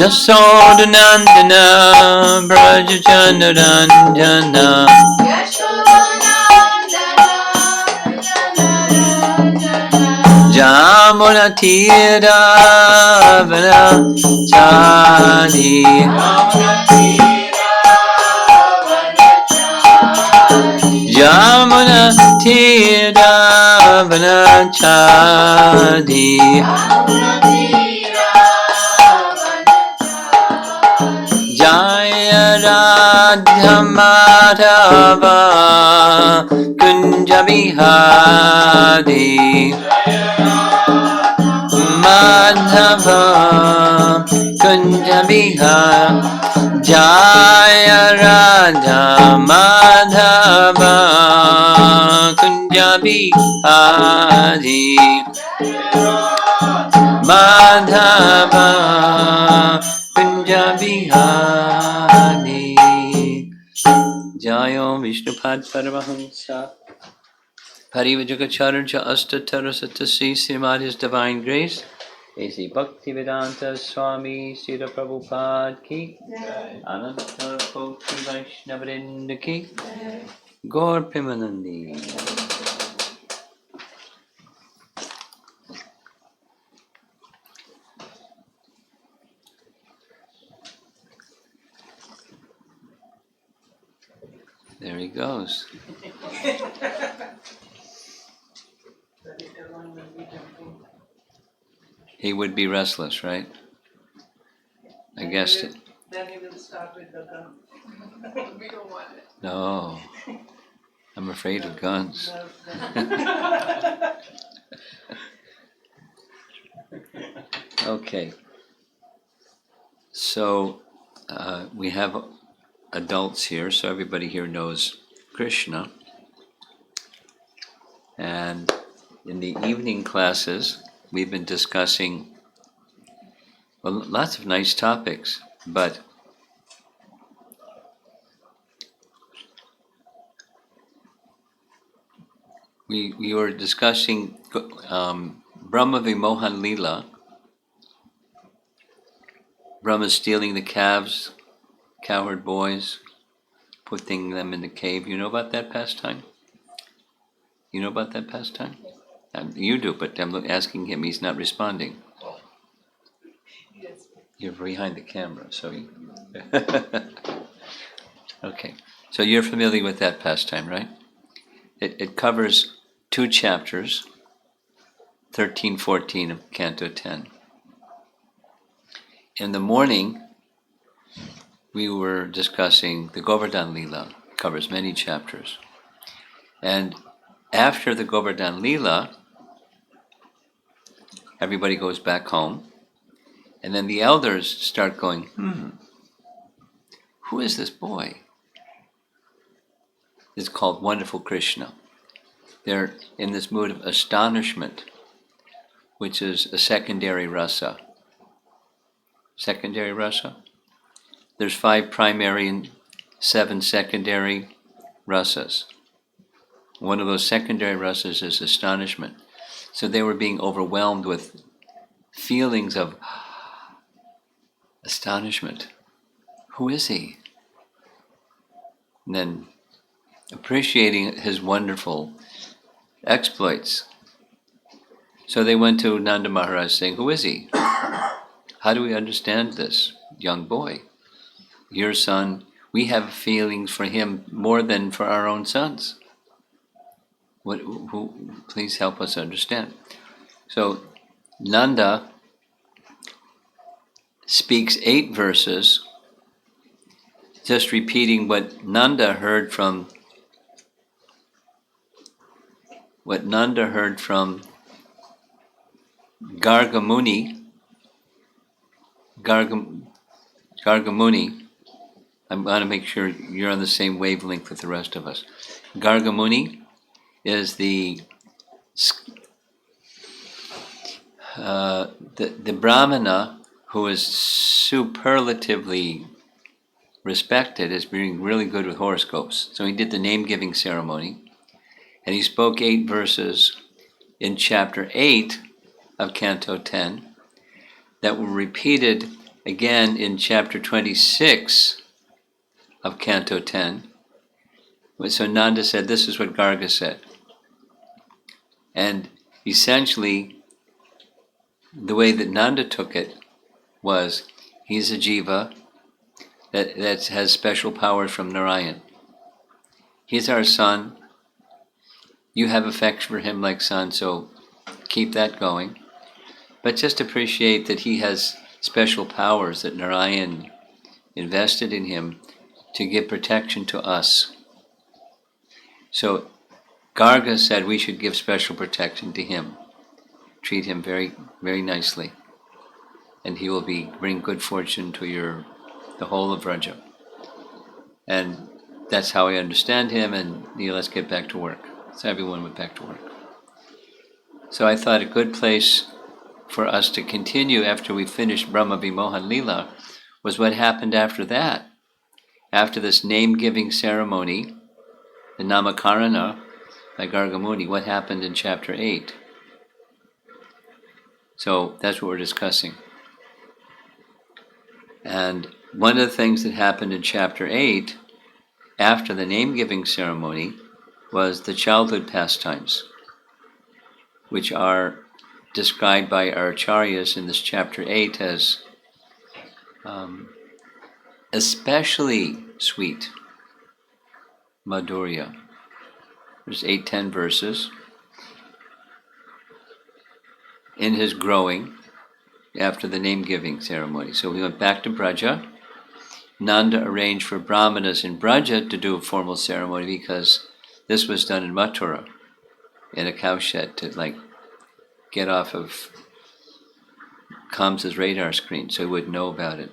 Yasodhanandana Brajachandranjana Jamunatira Vanachari Jamunatira Vanachari Jaya Radha Madhava Kunja Bihari Madhava Kunja Bihari Jaya Radha Madhava Kunja Bihari Madhava Kunja Bihari Jayo Vishnupad Paramahamsa Parivajagacharya Astatara Satasi Srimad His Divine Grace A.C. Bhakti Vedanta Swami Srila Prabhupada Ki Ananta Koti Vaishnavrinda Ki Gaur Pimanandi. There he goes. He would be restless, right? I guessed it. Then he will start with the gun. We don't want it. No, I'm afraid of guns. Okay. So we have adults here, so everybody here knows Krishna. And in the evening classes, we've been discussing lots of nice topics, but we were discussing Brahma Vimohan Lila, Brahma stealing the calves, cowherd boys, putting them in the cave. You know about that pastime? You know about that pastime? You do, but I'm asking him, he's not responding. You're behind the camera, so you... Okay, so you're familiar with that pastime, right? It covers 2 chapters, 13, 14 of Canto 10. In the morning, we were discussing the Govardhan Lila. It covers many chapters. And after the Govardhan Lila, everybody goes back home. And then the elders start going, who is this boy? It's called Wonderful Krishna. They're in this mood of astonishment, which is a secondary rasa. Secondary rasa? There's 5 primary and 7 secondary rasas. One of those secondary rasas is astonishment. So they were being overwhelmed with feelings of astonishment. Who is he? And then appreciating his wonderful exploits. So they went to Nanda Maharaj saying, who is he? How do we understand this young boy? Your son, we have feelings for him more than for our own sons. Please help us understand. So Nanda speaks 8 verses, just repeating what Nanda heard from Gargamuni. Gargamuni. I'm going to make sure you're on the same wavelength with the rest of us. Gargamuni is the Brahmana who is superlatively respected as being really good with horoscopes. So he did the name-giving ceremony, and he spoke 8 verses in chapter 8 of Canto 10 that were repeated again in chapter 26 of Canto 10. So Nanda said, this is what Garga said. And essentially, the way that Nanda took it was, he's a jiva that has special powers from Narayan. He's our son. You have affection for him like son, so keep that going. But just appreciate that he has special powers that Narayan invested in him to give protection to us. So Garga said we should give special protection to him. Treat him very, very nicely. And he will bring good fortune to the whole of Vraja. And that's how I understand him, and let's get back to work. So everyone went back to work. So I thought a good place for us to continue after we finished Brahma Vimohan Lila was what happened after that. After this name-giving ceremony, the Namakarana by Gargamuni, what happened in chapter 8. So that's what we're discussing. And one of the things that happened in chapter 8, after the name-giving ceremony, was the childhood pastimes, which are described by our Acharyas in this chapter 8 as especially sweet, Madhurya. There's 8-10 verses. In his growing, after the name-giving ceremony. So we went back to Braja. Nanda arranged for Brahmanas in Braja to do a formal ceremony because this was done in Mathura, in a cowshed, to get off of Kamsa's radar screen, so he wouldn't know about it.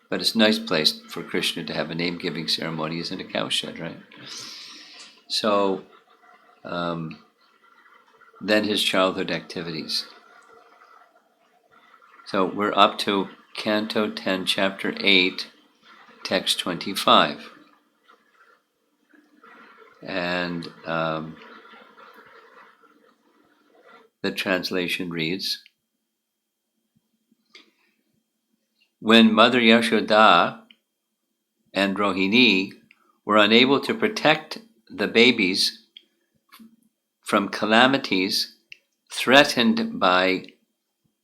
But it's a nice place for Krishna to have a name-giving ceremony, is in a cowshed, right? So then his childhood activities. So we're up to Canto 10, Chapter 8, Text 25. And the translation reads, when Mother Yashoda and Rohini were unable to protect the babies from calamities threatened by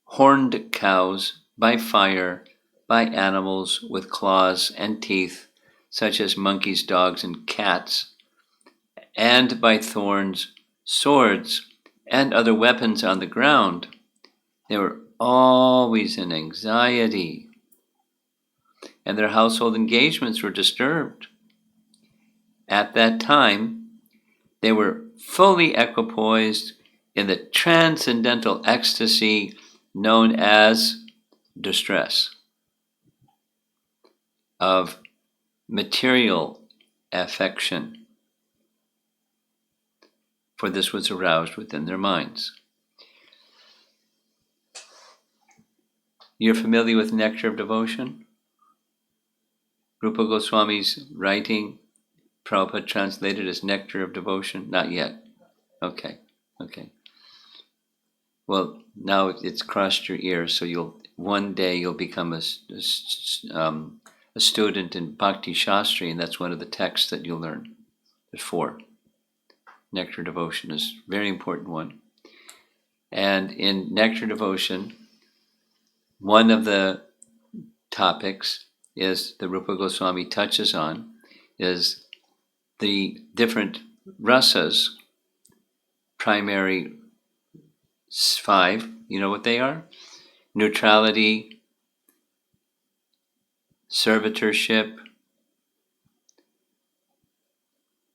horned cows, by fire, by animals with claws and teeth, such as monkeys, dogs, and cats, and by thorns, swords, and other weapons on the ground, they were always in anxiety, and their household engagements were disturbed. At that time, they were fully equipoised in the transcendental ecstasy known as distress of material affection, for this was aroused within their minds. You're familiar with Nectar of Devotion? Rupa Goswami's writing, Prabhupada translated as Nectar of Devotion? Not yet. Okay. Well, now it's crossed your ears, so one day you'll become a student in Bhakti Shastri, and that's one of the texts that you'll learn. There's 4. Nectar Devotion is a very important one. And in Nectar Devotion, one of the topics is the Rupa Goswami touches on is the different rasas, primary 5, you know what they are? Neutrality, servitorship,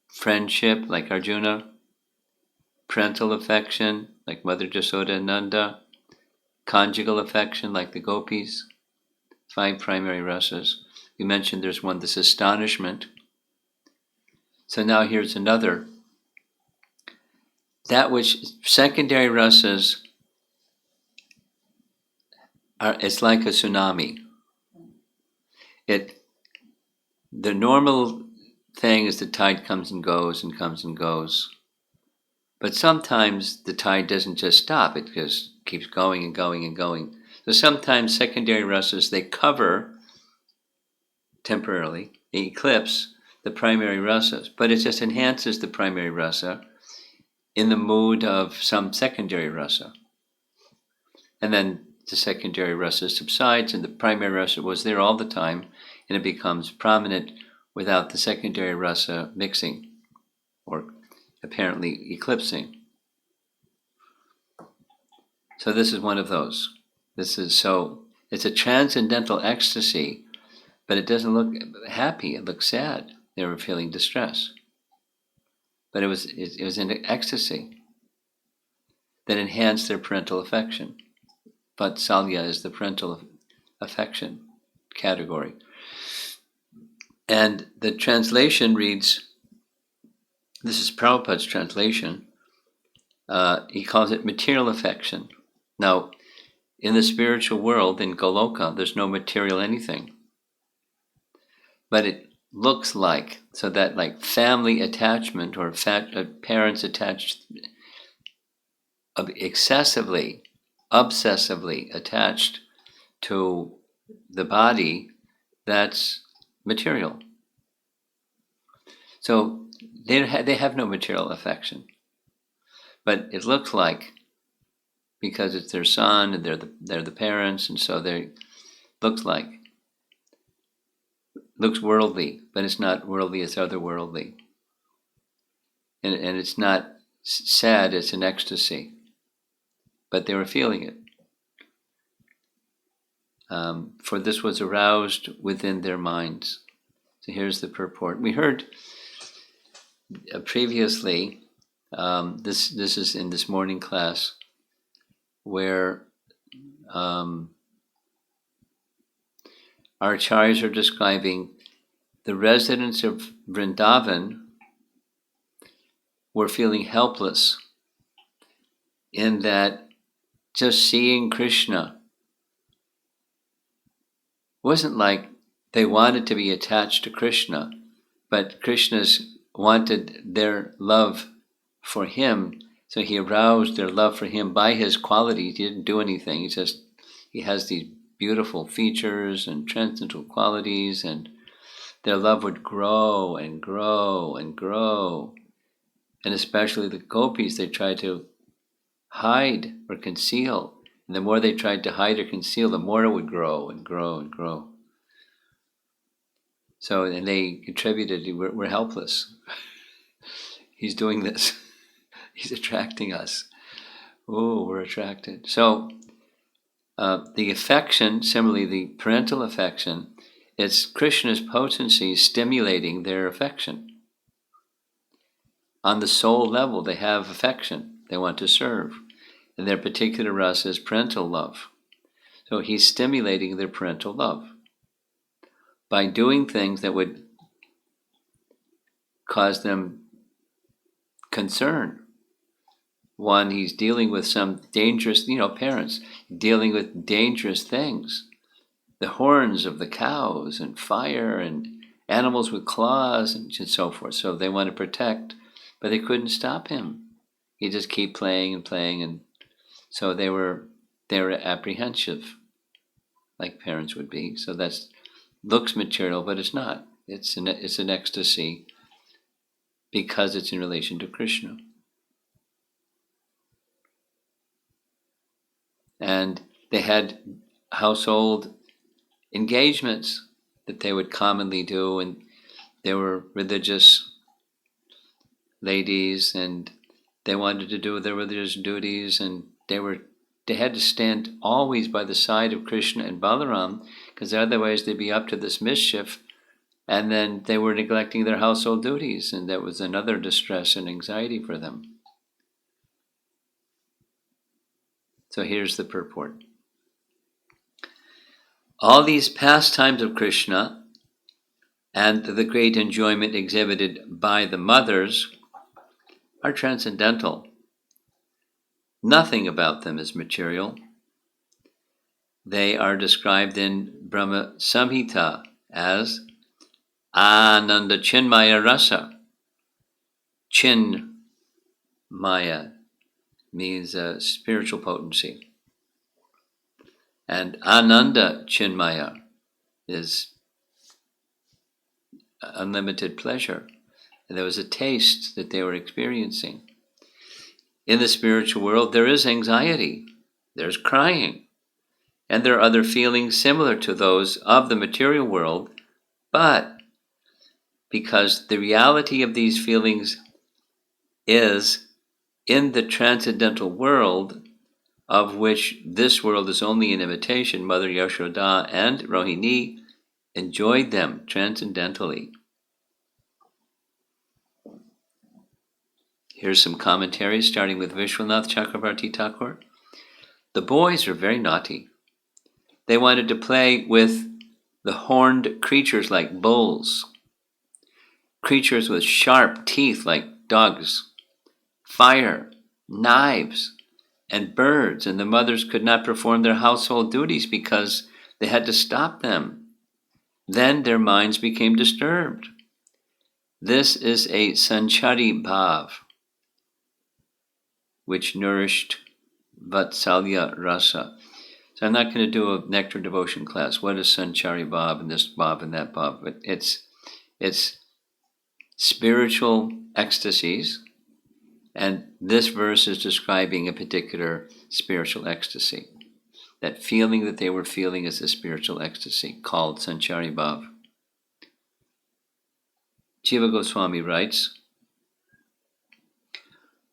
friendship, like Arjuna, parental affection, like Mother Jasoda and Nanda, conjugal affection, like the gopis, 5 primary rasas. You mentioned there's one, this astonishment. So now here's another. That which secondary rasas it's like a tsunami. The normal thing is the tide comes and goes and comes and goes. But sometimes the tide doesn't just stop, it just keeps going and going and going. So sometimes secondary rasas, they cover temporarily, they eclipse the primary rasas, but it just enhances the primary rasa in the mood of some secondary rasa. And then the secondary rasa subsides, and the primary rasa was there all the time, and it becomes prominent without the secondary rasa mixing or apparently eclipsing. So this is one of those. It's a transcendental ecstasy, but it doesn't look happy, it looks sad. They were feeling distress. But it was an ecstasy that enhanced their parental affection. Vatsalya is the parental affection category. And the translation reads, this is Prabhupada's translation, he calls it material affection. Now, in the spiritual world, in Goloka, there's no material anything. But it looks like, so that like family attachment or parents attached, excessively, obsessively attached to the body, that's material. So they have no material affection. But it looks like, because it's their son and they're the parents, and so looks worldly, but it's not worldly, it's otherworldly. And it's not sad, it's an ecstasy. But they were feeling it. For this was aroused within their minds. So here's the purport. We heard previously, this is in this morning class, where our acharyas are describing the residents of Vrindavan were feeling helpless in that just seeing Krishna wasn't like they wanted to be attached to Krishna, but Krishna's wanted their love for him, so he aroused their love for him by his qualities. He didn't do anything. He has these beautiful features and transcendental qualities, and their love would grow and grow and grow. And especially the gopis, they tried to hide or conceal. And the more they tried to hide or conceal, the more it would grow and grow and grow. So, and they contributed, we're helpless. He's doing this. He's attracting us. Oh, we're attracted. So, the affection, similarly, the parental affection, it's Krishna's potency stimulating their affection. On the soul level, they have affection. They want to serve. And their particular rasa is parental love. So he's stimulating their parental love by doing things that would cause them concern. One, he's dealing with some dangerous, parents dealing with dangerous things. The horns of the cows and fire and animals with claws and so forth. So they want to protect, but they couldn't stop him. He just keep playing and playing, and so they were apprehensive, like parents would be. So that's looks material, but it's not. It's an ecstasy because it's in relation to Krishna. And they had household engagements that they would commonly do, and they were religious ladies, and they wanted to do their religious duties, and they had to stand always by the side of Krishna and Balaram, because otherwise they'd be up to this mischief, and then they were neglecting their household duties, and that was another distress and anxiety for them. So here's the purport. All these pastimes of Krishna and the great enjoyment exhibited by the mothers are transcendental. Nothing about them is material. They are described in Brahma Samhita as Ananda Chinmaya Rasa. Chinmaya means spiritual potency. And Ananda Chinmaya is unlimited pleasure. And there was a taste that they were experiencing. In the spiritual world, there is anxiety, there's crying, and there are other feelings similar to those of the material world, but because the reality of these feelings is in the transcendental world, of which this world is only an imitation, Mother Yashoda and Rohini enjoyed them transcendentally. Here's some commentaries, starting with Vishwanath Chakravarti Thakur. The boys were very naughty. They wanted to play with the horned creatures like bulls, creatures with sharp teeth like dogs, fire, knives, and birds, and the mothers could not perform their household duties because they had to stop them. Then their minds became disturbed. This is a sanchari bhav, which nourished vatsalya rasa. So I'm not going to do a Nectar Devotion class. What is sanchari bhav and this bhav and that bhav? But it's spiritual ecstasies, and this verse is describing a particular spiritual ecstasy. That feeling that they were feeling is a spiritual ecstasy called sanchari bhav. Jiva Goswami writes,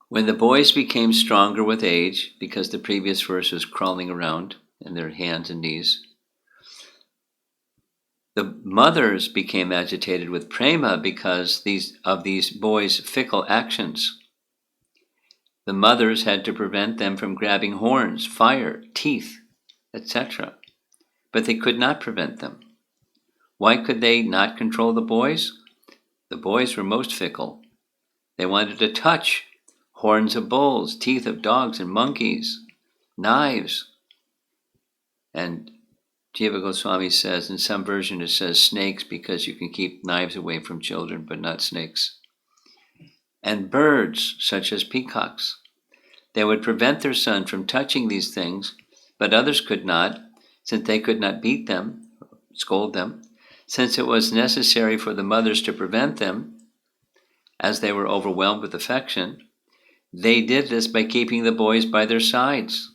when the boys became stronger with age, because the previous verse was crawling around in their hands and knees, the mothers became agitated with prema because of these boys' fickle actions. The mothers had to prevent them from grabbing horns, fire, teeth, etc. But they could not prevent them. Why could they not control the boys? The boys were most fickle. They wanted to touch horns of bulls, teeth of dogs and monkeys, knives. And Jiva Goswami says, in some version it says snakes, because you can keep knives away from children, but not snakes. And birds, such as peacocks. They would prevent their son from touching these things, but others could not, since they could not beat them, scold them, since it was necessary for the mothers to prevent them, as they were overwhelmed with affection. They did this by keeping the boys by their sides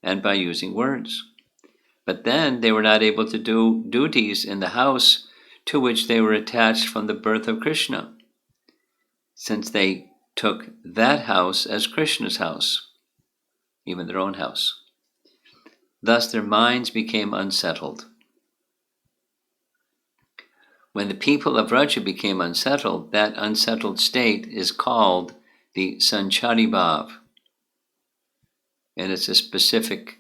and by using words. But then they were not able to do duties in the house to which they were attached from the birth of Krishna, since they took that house as Krishna's house, even their own house. Thus their minds became unsettled. When the people of Vraja became unsettled, that unsettled state is called the sanchari bhav, and it's a specific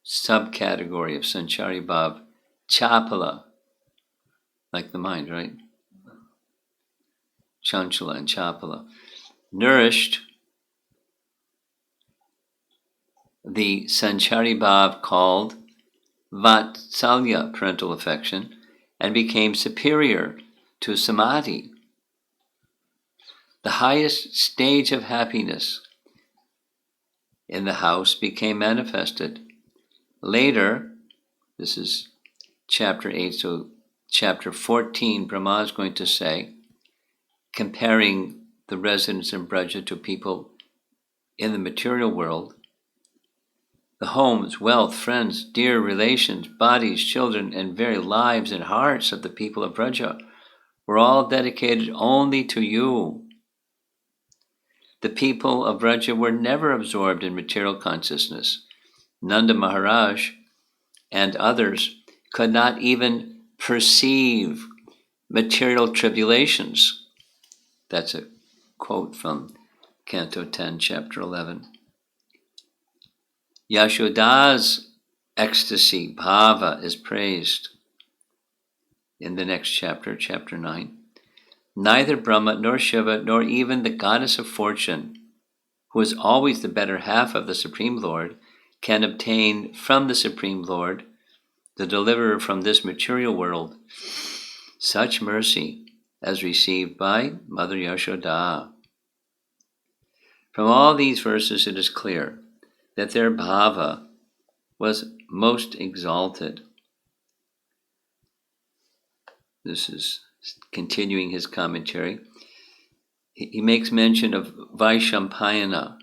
subcategory of sanchari bhav, chapala, like the mind, right? Chanchala and chapala, nourished the sanchari bhav called vatsalya, parental affection, and became superior to samadhi. The highest stage of happiness in the house became manifested. Later, this is chapter 8, so chapter 14, Brahma is going to say, comparing the residents in Braja to people in the material world, the homes, wealth, friends, dear relations, bodies, children, and very lives and hearts of the people of Braja were all dedicated only to you. The people of Braja were never absorbed in material consciousness. Nanda Maharaj and others could not even perceive material tribulations. That's a quote from Canto 10, Chapter 11. Yashoda's ecstasy, bhava, is praised in the next chapter, Chapter 9. Neither Brahma nor Shiva nor even the goddess of fortune, who is always the better half of the Supreme Lord, can obtain from the Supreme Lord, the deliverer from this material world, such mercy as received by Mother Yashoda. From all these verses it is clear that their bhava was most exalted. This is continuing his commentary. He makes mention of Vaishampayana.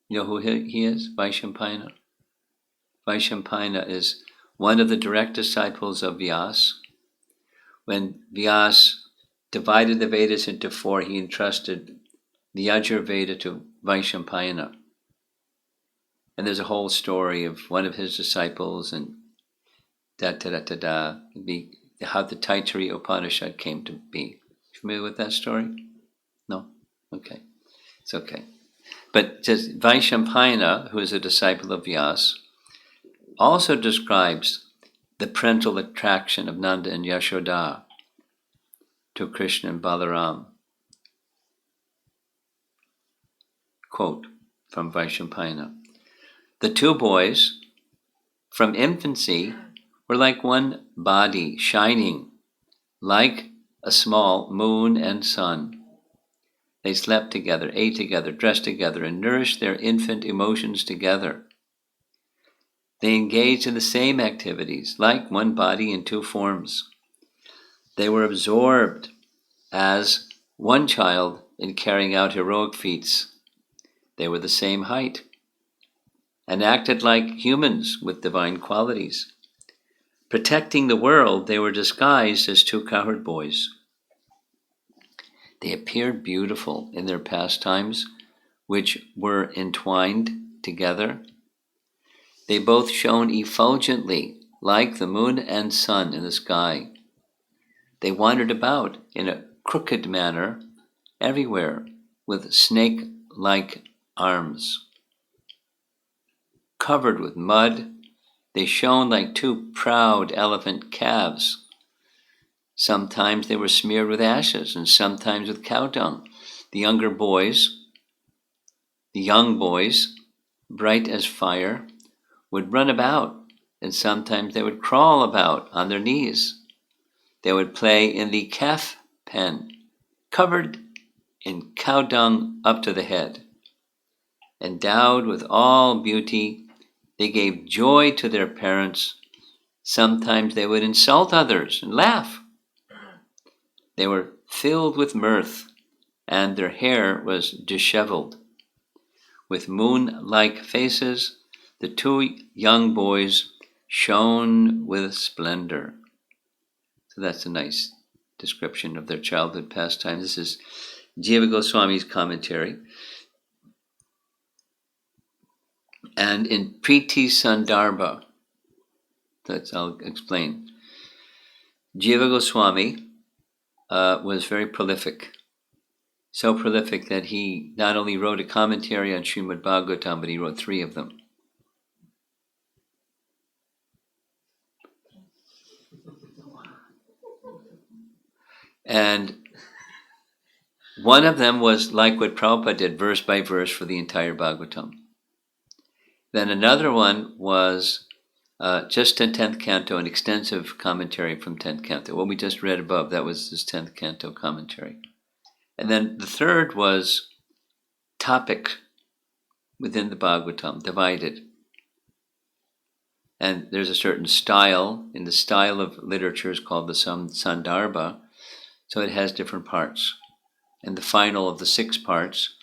You know who he is? Vaishampayana. Vaishampayana is one of the direct disciples of Vyasa. When Vyasa divided the Vedas into 4, he entrusted the Yajurveda to Vaishampayana. And there's a whole story of one of his disciples and how the Taittiriya Upanishad came to be. Familiar with that story? No? Okay. It's okay. But just Vaishampayana, who is a disciple of Vyasa, also describes the parental attraction of Nanda and Yashoda to Krishna and Balaram. Quote from Vaishampayana. The 2 boys, from infancy, were like one body, shining like a small moon and sun. They slept together, ate together, dressed together, and nourished their infant emotions together. They engaged in the same activities, like one body in 2 forms. They were absorbed as one child in carrying out heroic feats. They were the same height and acted like humans with divine qualities. Protecting the world, they were disguised as 2 cowherd boys. They appeared beautiful in their pastimes, which were entwined together. They both shone effulgently, like the moon and sun in the sky. They wandered about in a crooked manner everywhere, with snake-like arms. Covered with mud, they shone like 2 proud elephant calves. Sometimes they were smeared with ashes, and sometimes with cow dung. The young boys, bright as fire, would run about, and sometimes they would crawl about on their knees. They would play in the calf pen, covered in cow dung up to the head. Endowed with all beauty, they gave joy to their parents. Sometimes they would insult others and laugh. They were filled with mirth, and their hair was disheveled. With moon-like faces, the 2 young boys shone with splendor. So that's a nice description of their childhood pastimes. This is Jiva Goswami's commentary. And in Priti Sandarbha, I'll explain. Jiva Goswami was very prolific. So prolific that he not only wrote a commentary on Srimad-Bhagavatam, but he wrote 3 of them. And one of them was like what Prabhupada did, verse by verse for the entire Bhagavatam. Then another one was just in 10th canto, an extensive commentary from 10th canto. What we just read above, that was his 10th canto commentary. And then the third was topic within the Bhagavatam, divided. And there's a certain style, in the style of literature is called the Sandarbha, so it has different parts. And the final of the 6 parts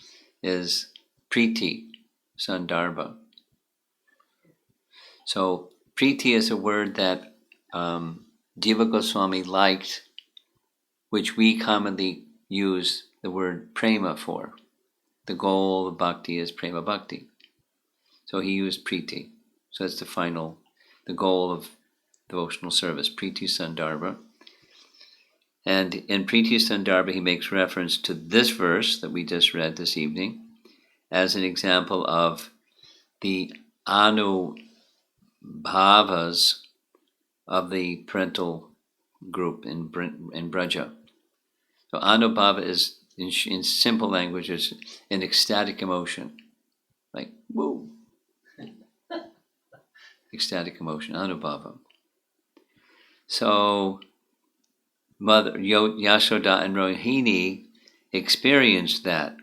is Priti Sandarbha. So Priti is a word that Jiva Goswami liked, which we commonly use the word prema for. The goal of bhakti is prema bhakti. So he used Priti. So that's the goal of devotional service, Priti Sandarbha. And in Priti Sandarbha, he makes reference to this verse that we just read this evening as an example of the anubhavas of the parental group in Braja. So anubhava is, in simple language, is an ecstatic emotion. Like, woo! Ecstatic emotion, anubhava. So Mother Yashoda and Rohini experienced that.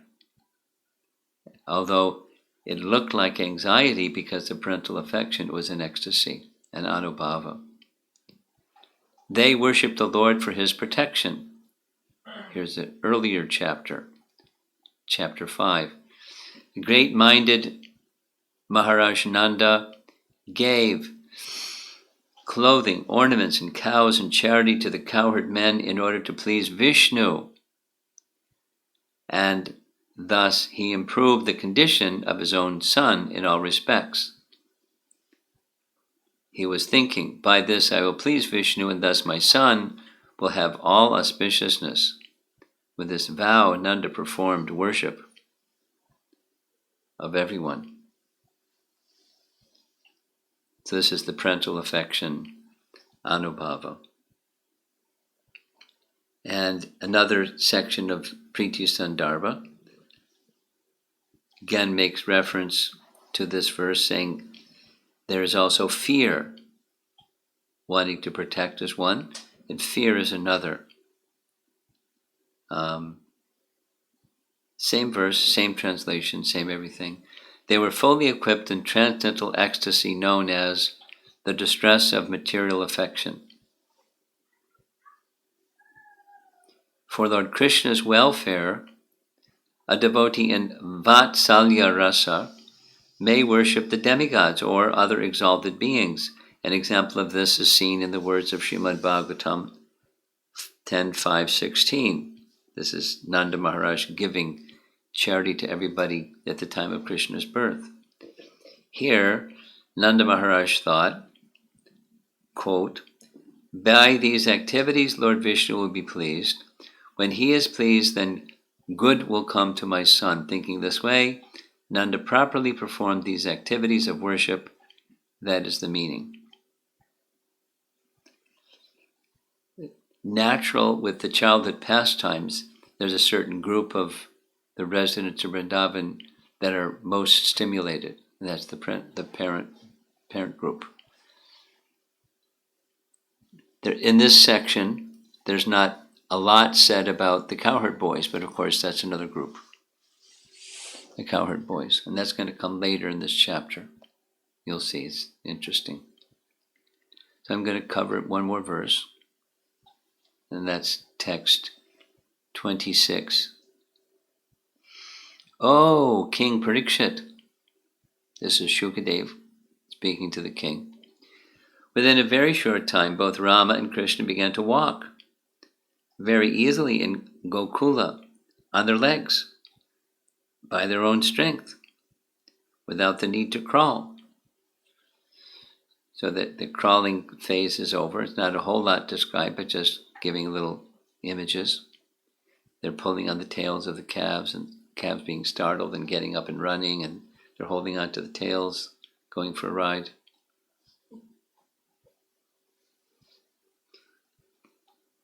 Although It looked like anxiety because the parental affection was in ecstasy and anubhava. They worshiped the Lord for his protection. Here's an earlier chapter, chapter 5. The great-minded Maharaja Nanda gave clothing, ornaments, and cows and charity to the cowherd men in order to please Vishnu. And thus he improved the condition of his own son in all respects. He was thinking, by this I will please Vishnu, and thus my son will have all auspiciousness. With this vow, Nanda performed worship of everyone. So this is the parental affection, anubhava. And another section of Priti Sandarbha again makes reference to this verse, saying there is also fear. Wanting to protect is one, and fear is another. Same verse, same translation, same everything. They were fully equipped in transcendental ecstasy known as the distress of material affection. For Lord Krishna's welfare, a devotee in Vatsalya Rasa may worship the demigods or other exalted beings. An example of this is seen in the words of Srimad-Bhagavatam 10.5.16. This is Nanda Maharaj giving charity to everybody at the time of Krishna's birth. Here, Nanda Maharaj thought, quote, by these activities Lord Vishnu will be pleased. When he is pleased, then good will come to my son. Thinking this way, Nanda properly performed these activities of worship. That is the meaning. Natural with the childhood pastimes, there's a certain group of the residents of Vrindavan that are most stimulated. And that's the parent group. In this section, there's not a lot said about the cowherd boys, but of course that's another group, the cowherd boys. And that's going to come later in this chapter. You'll see, it's interesting. So I'm going to cover one more verse, and that's text 26. Oh, King Parikshit. This is Shukadev speaking to the king. Within a very short time, both Rama and Krishna began to walk very easily in Gokula on their legs by their own strength without the need to crawl. So that the crawling phase is over. It's not a whole lot described, but just giving little images. They're pulling on the tails of the calves, and calves being startled and getting up and running, and they're holding on to the tails, going for a ride.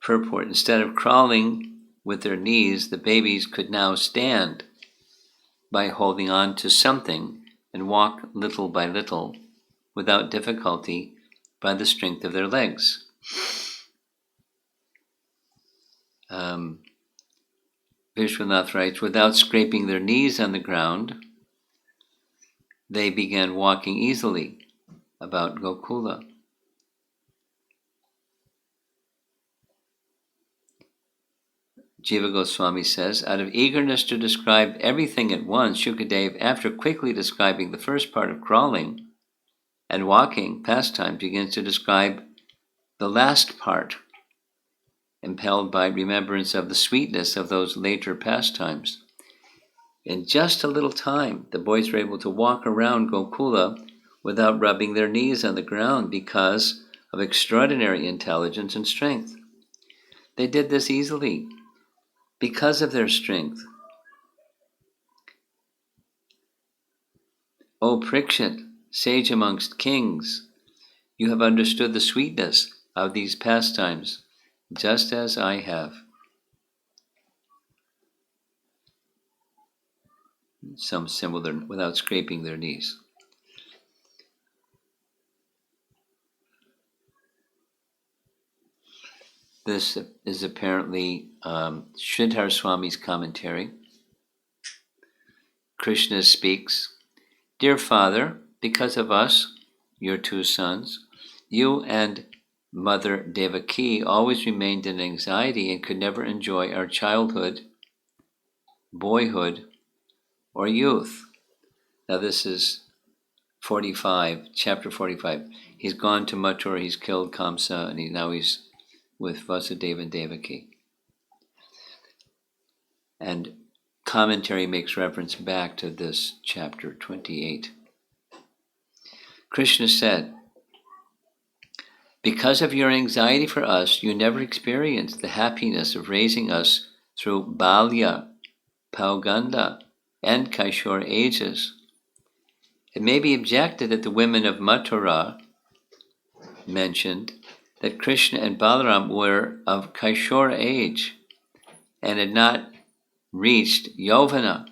Purport: instead of crawling with their knees, the babies could now stand by holding on to something and walk little by little without difficulty by the strength of their legs. Vishwanath writes, without scraping their knees on the ground, they began walking easily about Gokula. Jiva Goswami says, out of eagerness to describe everything at once, Shukadev, after quickly describing the first part of crawling and walking pastime, begins to describe the last part, impelled by remembrance of the sweetness of those later pastimes. In just a little time, the boys were able to walk around Gokula without rubbing their knees on the ground because of extraordinary intelligence and strength. They did this easily because of their strength. O Parikshit, sage amongst kings, you have understood the sweetness of these pastimes, just as I have. Some similar, without scraping their knees. This is apparently Sridhar Swami's commentary. Krishna speaks, Dear Father, because of us, your two sons, you and Mother Devaki always remained in anxiety and could never enjoy our childhood, boyhood, or youth. Now this is 45, chapter 45. He's gone to Mathura, he's killed Kamsa, and now he's with Vasudeva and Devaki. And commentary makes reference back to this chapter 28. Krishna said, because of your anxiety for us, you never experienced the happiness of raising us through Balya, Pauganda, and Kaishore ages. It may be objected that the women of Mathura mentioned that Krishna and Balaram were of Kaishore age and had not reached Yovana.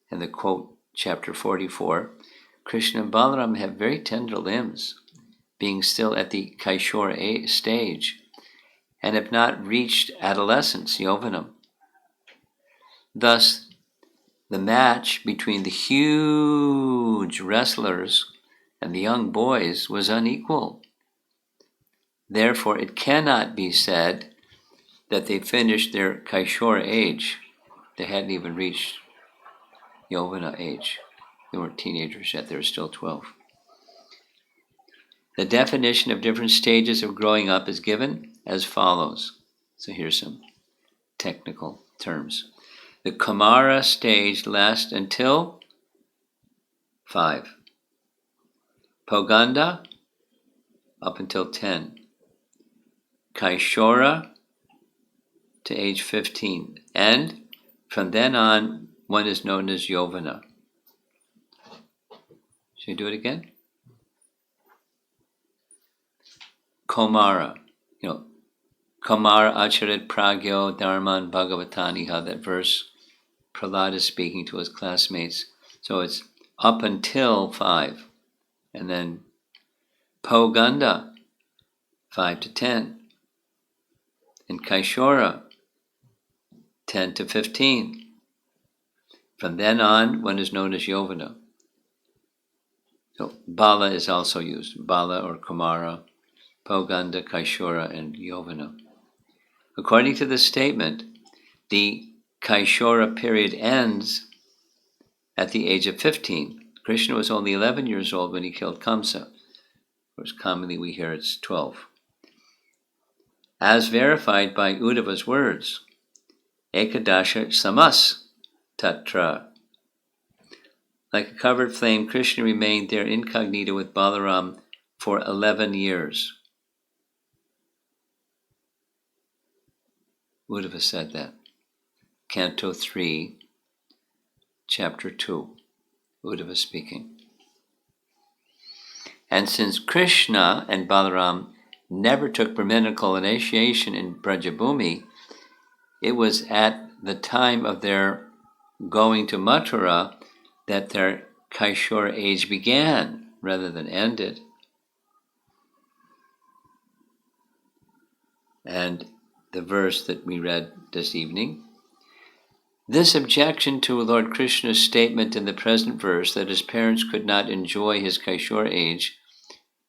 And the quote, chapter 44, Krishna and Balaram have very tender limbs, being still at the Kaishore stage, and have not reached adolescence, Yovanam. Thus, the match between the huge wrestlers and the young boys was unequal. Therefore, it cannot be said that they finished their Kaishore age. They hadn't even reached Yovana age. They weren't teenagers yet, they were still 12. The definition of different stages of growing up is given as follows. So here's some technical terms. The Kumara stage lasts until 5. Poganda, up until 10. Kaishora, to age 15. And from then on, one is known as Yovana. Should I do it again? Komara, Komara Acharit Pragyo Dharman Bhagavatani, how that verse, Prahlad is speaking to his classmates. So it's up until 5. And then Poganda, 5 to 10. And Kaishora, 10 to 15. From then on, one is known as Yovana. So Bala is also used, Bala or Kumara, Poganda, Kaishora, and Yovana. According to this statement, the Kaishora period ends at the age of 15. Krishna was only 11 years old when he killed Kamsa. Of course, commonly we hear it's 12. As verified by Uddhava's words, Ekadasha Samas Tatra. Like a covered flame, Krishna remained there incognito with Balaram for 11 years. Uddhava said that. Canto 3, Chapter 2, Uddhava speaking. And since Krishna and Balaram never took brahminical initiation in Brajabhumi, it was at the time of their going to Mathura that their Kaishore age began rather than ended. And the verse that we read this evening, this objection to Lord Krishna's statement in the present verse that his parents could not enjoy his Kaishore age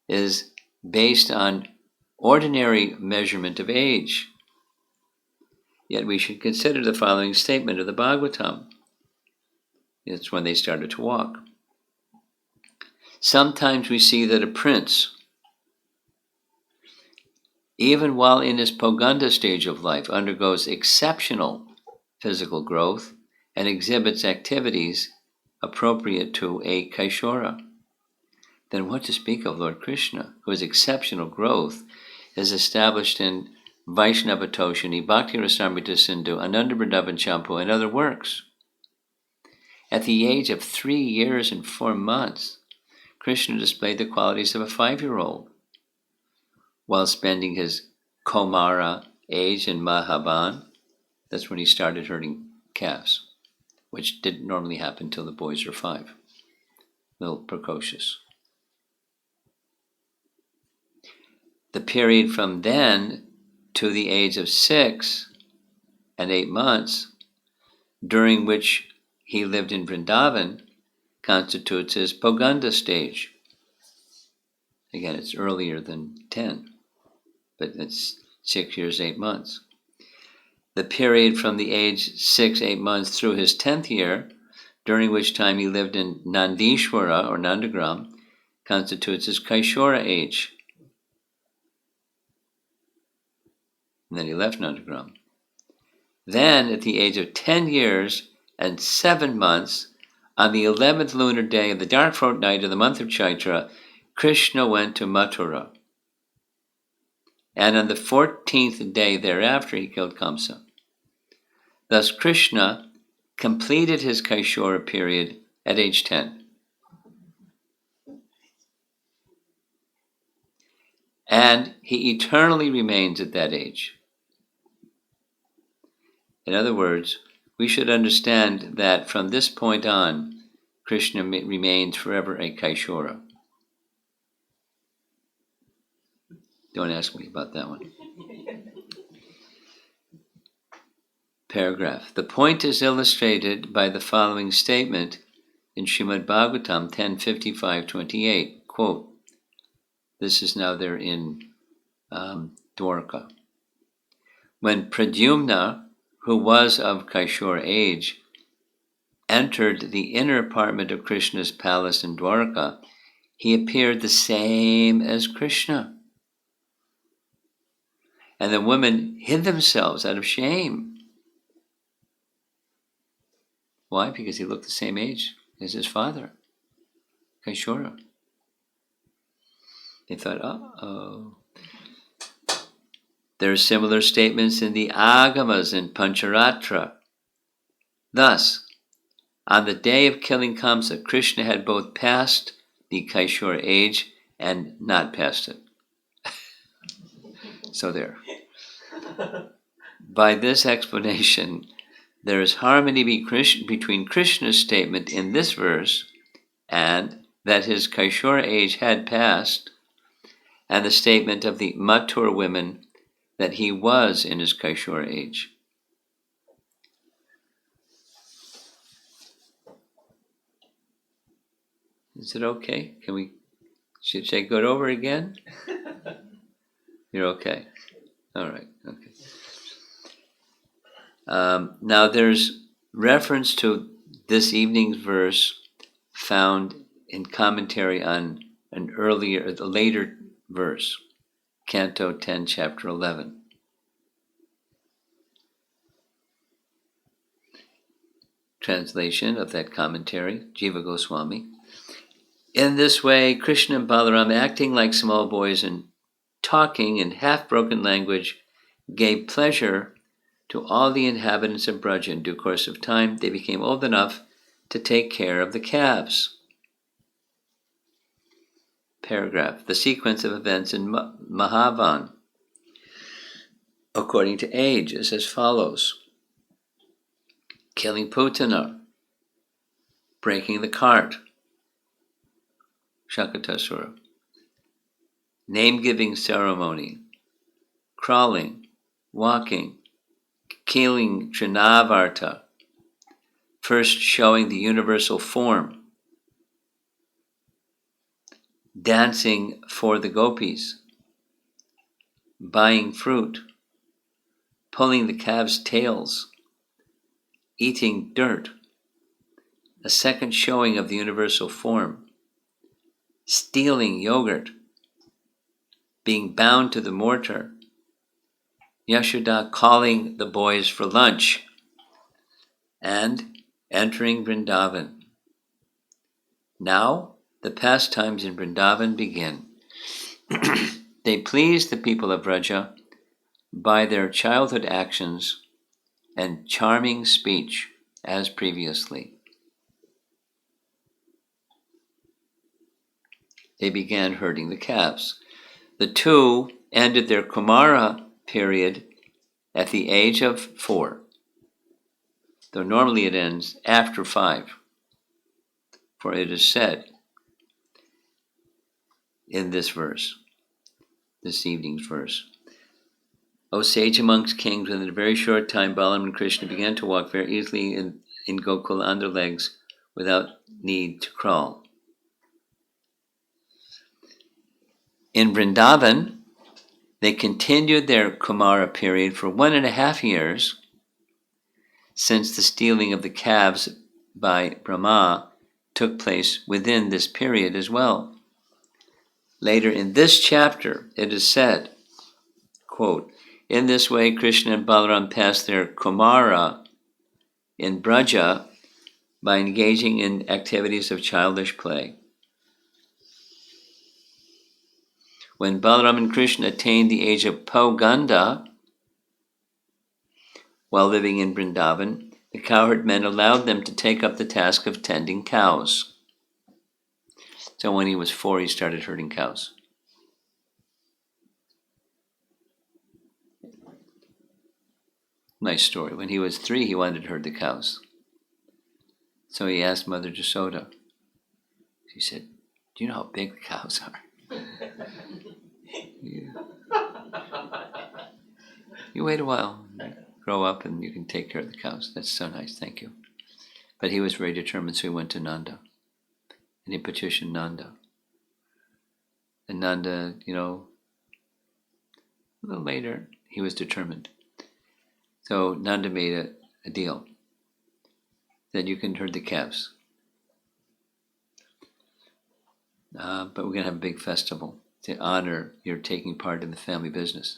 is based on ordinary measurement of age. Yet we should consider the following statement of the Bhagavatam. It's when they started to walk. Sometimes we see that a prince, even while in his Poganda stage of life, undergoes exceptional physical growth and exhibits activities appropriate to a Kaishora. Then what to speak of Lord Krishna, whose exceptional growth is established in Vaishnava Toshini, Bhakti Rasamrita Sindhu, Ananda Vrindavan Champu, and other works. At the age of 3 years and 4 months, Krishna displayed the qualities of a 5-year-old, while spending his Komara age in Mahaban. That's when he started herding calves, which didn't normally happen until the boys were 5. A little precocious. The period from then to the age of 6 and 8 months, during which he lived in Vrindavan, constitutes his Poganda stage. Again, it's earlier than 10, but it's 6 years, 8 months. The period from the age 6, 8 months through his 10th year, during which time he lived in Nandishwara or Nandagram, constitutes his Kaishora age. And then he left Nandagram. Then, at the age of 10 years and 7 months, on the 11th lunar day of the dark fortnight of the month of Chaitra, Krishna went to Mathura. And on the 14th day thereafter, he killed Kamsa. Thus, Krishna completed his Kaishora period at age 10. And he eternally remains at that age. In other words, we should understand that from this point on, Krishna remains forever a Kaishora. Don't ask me about that one. Paragraph. The point is illustrated by the following statement in Srimad-Bhagavatam 10:55-28. Quote, this is now there in Dwarka. When Pradyumna, who was of Kaishora age, entered the inner apartment of Krishna's palace in Dwarka, he appeared the same as Krishna. And the women hid themselves out of shame. Why? Because he looked the same age as his father, Kaishora. They thought, uh-oh. There are similar statements in the Agamas and Pancharatra. Thus, on the day of killing Kamsa, Krishna had both passed the Kaishora age and not passed it. So there. By this explanation, there is harmony between Krishna's statement in this verse and that his Kaishora age had passed, and the statement of the Mathura women that he was in his Kaishora age. Is it okay? Should I go over again? You're okay. All right, okay. Now there's reference to this evening's verse found in commentary on the later verse, Canto 10, Chapter 11. Translation of that commentary, Jiva Goswami. In this way, Krishna and Balaram, acting like small boys and talking in half-broken language, gave pleasure to all the inhabitants of Braja. In due course of time, they became old enough to take care of the calves. Paragraph. The sequence of events in Mahavan, according to age, is as follows. Killing Putana, breaking the cart, Shakatasura, name-giving ceremony, crawling, walking, killing Trinavarta, first showing the universal form, dancing for the gopis, buying fruit, pulling the calves' tails, eating dirt, a second showing of the universal form, stealing yogurt, being bound to the mortar, Yashoda calling the boys for lunch, and entering Vrindavan. Now, the pastimes in Vrindavan begin. They please the people of Braja by their childhood actions and charming speech as previously. They began herding the calves. The two ended their Kumara period at the age of 4, though normally it ends after 5, for it is said in this verse, this evening's verse, O sage amongst kings, within a very short time Balaram and Krishna began to walk very easily in Gokula on their legs without need to crawl. In Vrindavan, they continued their Kumara period for 1.5 years, since the stealing of the calves by Brahma took place within this period as well. Later in this chapter, it is said, quote, "In this way, Krishna and Balaram passed their Kumara in Braja by engaging in activities of childish play. When Balaram and Krishna attained the age of Pauganda, while living in Vrindavan, the cowherd men allowed them to take up the task of tending cows." So when he was 4, he started herding cows. Nice story. When he was 3, he wanted to herd the cows. So he asked Mother Jasoda. She said, "Do you know how big the cows are? You wait a while, grow up, and you can take care of the cows." That's so nice, thank you. But he was very determined, so he went to Nanda. And he petitioned Nanda. And Nanda, a little later, he was determined. So Nanda made a deal that you can herd the calves. But we're going to have a big festival to honor your taking part in the family business.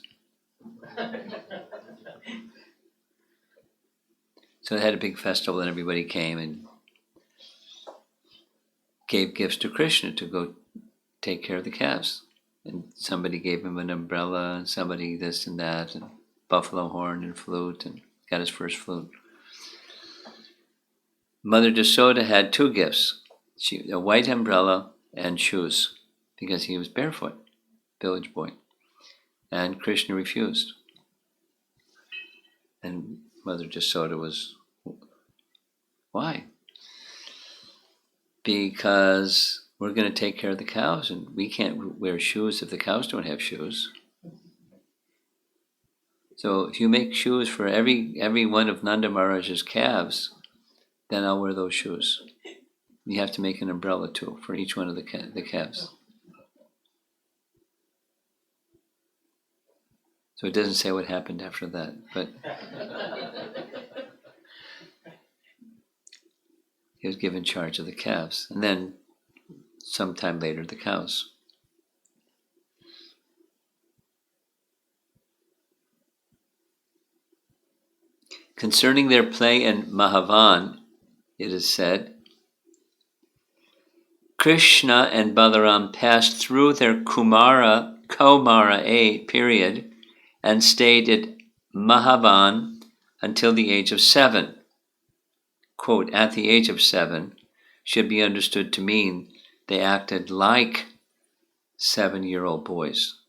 So they had a big festival, and everybody came and gave gifts to Krishna to go take care of the calves. And somebody gave him an umbrella, and somebody this and that, and buffalo horn and flute, and got his first flute. Mother Jasoda had 2 gifts, a white umbrella and shoes, because he was barefoot, village boy. And Krishna refused. And Mother Jasoda was, why? Because we're going to take care of the cows, and we can't wear shoes if the cows don't have shoes. So if you make shoes for every one of Nanda Maharaja's calves, then I'll wear those shoes. You have to make an umbrella too for each one of the calves. So it doesn't say what happened after that, but he was given charge of the calves, and then sometime later the cows. Concerning their play in Mahavan, it is said, Krishna and Balaram passed through their Kaumara period and stayed at Mahavan until the age of 7. Quote, "At the age of 7" should be understood to mean they acted like 7-year-old boys.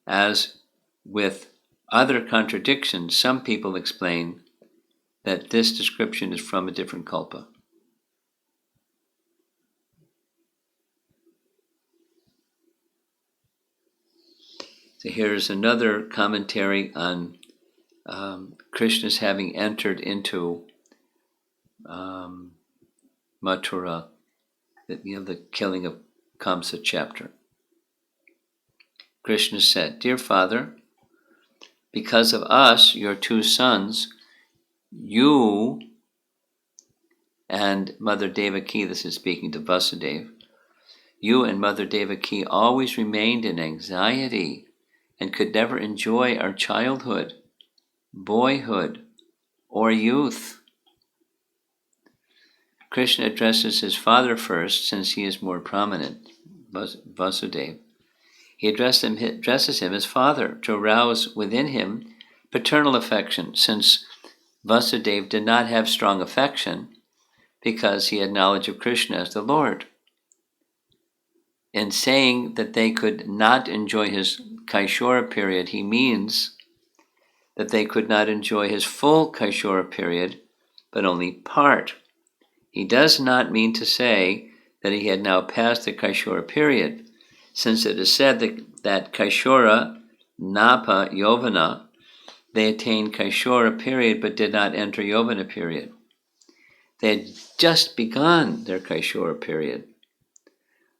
As with other contradictions, some people explain that this description is from a different kalpa. So here's another commentary on Krishna's having entered into Mathura, the killing of Kamsa chapter. Krishna said, "Dear Father, because of us, your 2 sons, you and Mother Devaki," this is speaking to Vasudeva, "you and Mother Devaki always remained in anxiety and could never enjoy our childhood, boyhood, or youth." Krishna addresses his father first, since he is more prominent, Vasudeva. He addresses him as father to arouse within him paternal affection, since Vasudeva did not have strong affection because he had knowledge of Krishna as the Lord. In saying that they could not enjoy his Kaishora period, he means that they could not enjoy his full Kaishora period, but only part. He does not mean to say that he had now passed the Kaishora period, since it is said that Kaishora, Napa, Yovana, they attained Kaishora period but did not enter Yovana period. They had just begun their Kaishora period.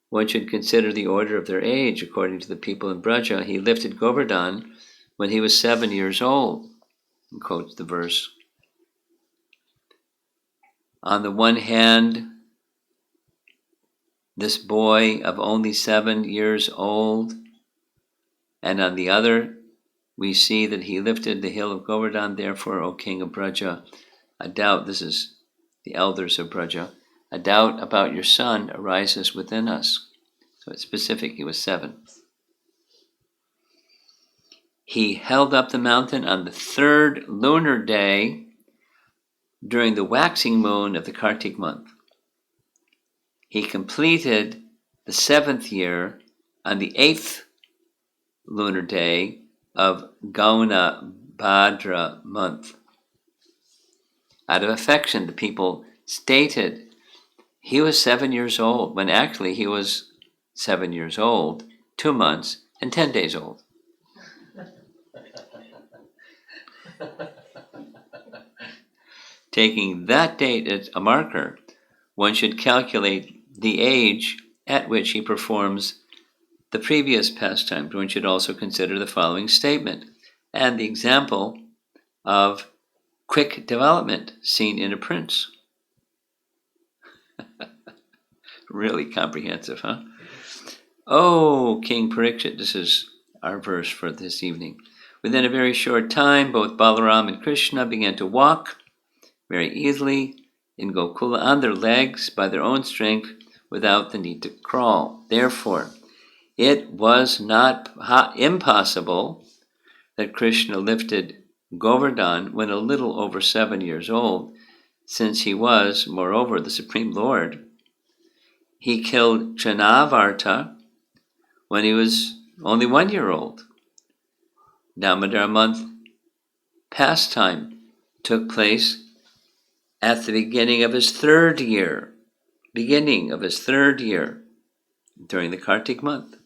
One should consider the order of their age according to the people in Braja. He lifted Govardhan when he was 7 years old, and quotes the verse. On the one hand, this boy of only 7 years old, and on the other, we see that he lifted the hill of Govardhan. Therefore, O king of Braja, a doubt, this is the elders of Braja, a doubt about your son arises within us. So it's specific, he was 7. He held up the mountain on the 3rd lunar day during the waxing moon of the Kartik month. He completed the 7th year on the 8th lunar day of Gauna Bhadra month. Out of affection, the people stated he was 7 years old, when actually he was 7 years old, 2 months, and 10 days old. Taking that date as a marker, one should calculate the age at which he performs the previous pastimes. One should also consider the following statement and the example of quick development seen in a prince. Really comprehensive, huh? Oh, King Parikshit, this is our verse for this evening. Within a very short time, both Balaram and Krishna began to walk very easily in Gokula on their legs by their own strength without the need to crawl. Therefore, it was not impossible that Krishna lifted Govardhan when a little over 7 years old, since he was, moreover, the Supreme Lord. He killed Chanavarta when he was only 1 year old. Damodar month pastime took place at the beginning of his 3rd year, during the Kartik month.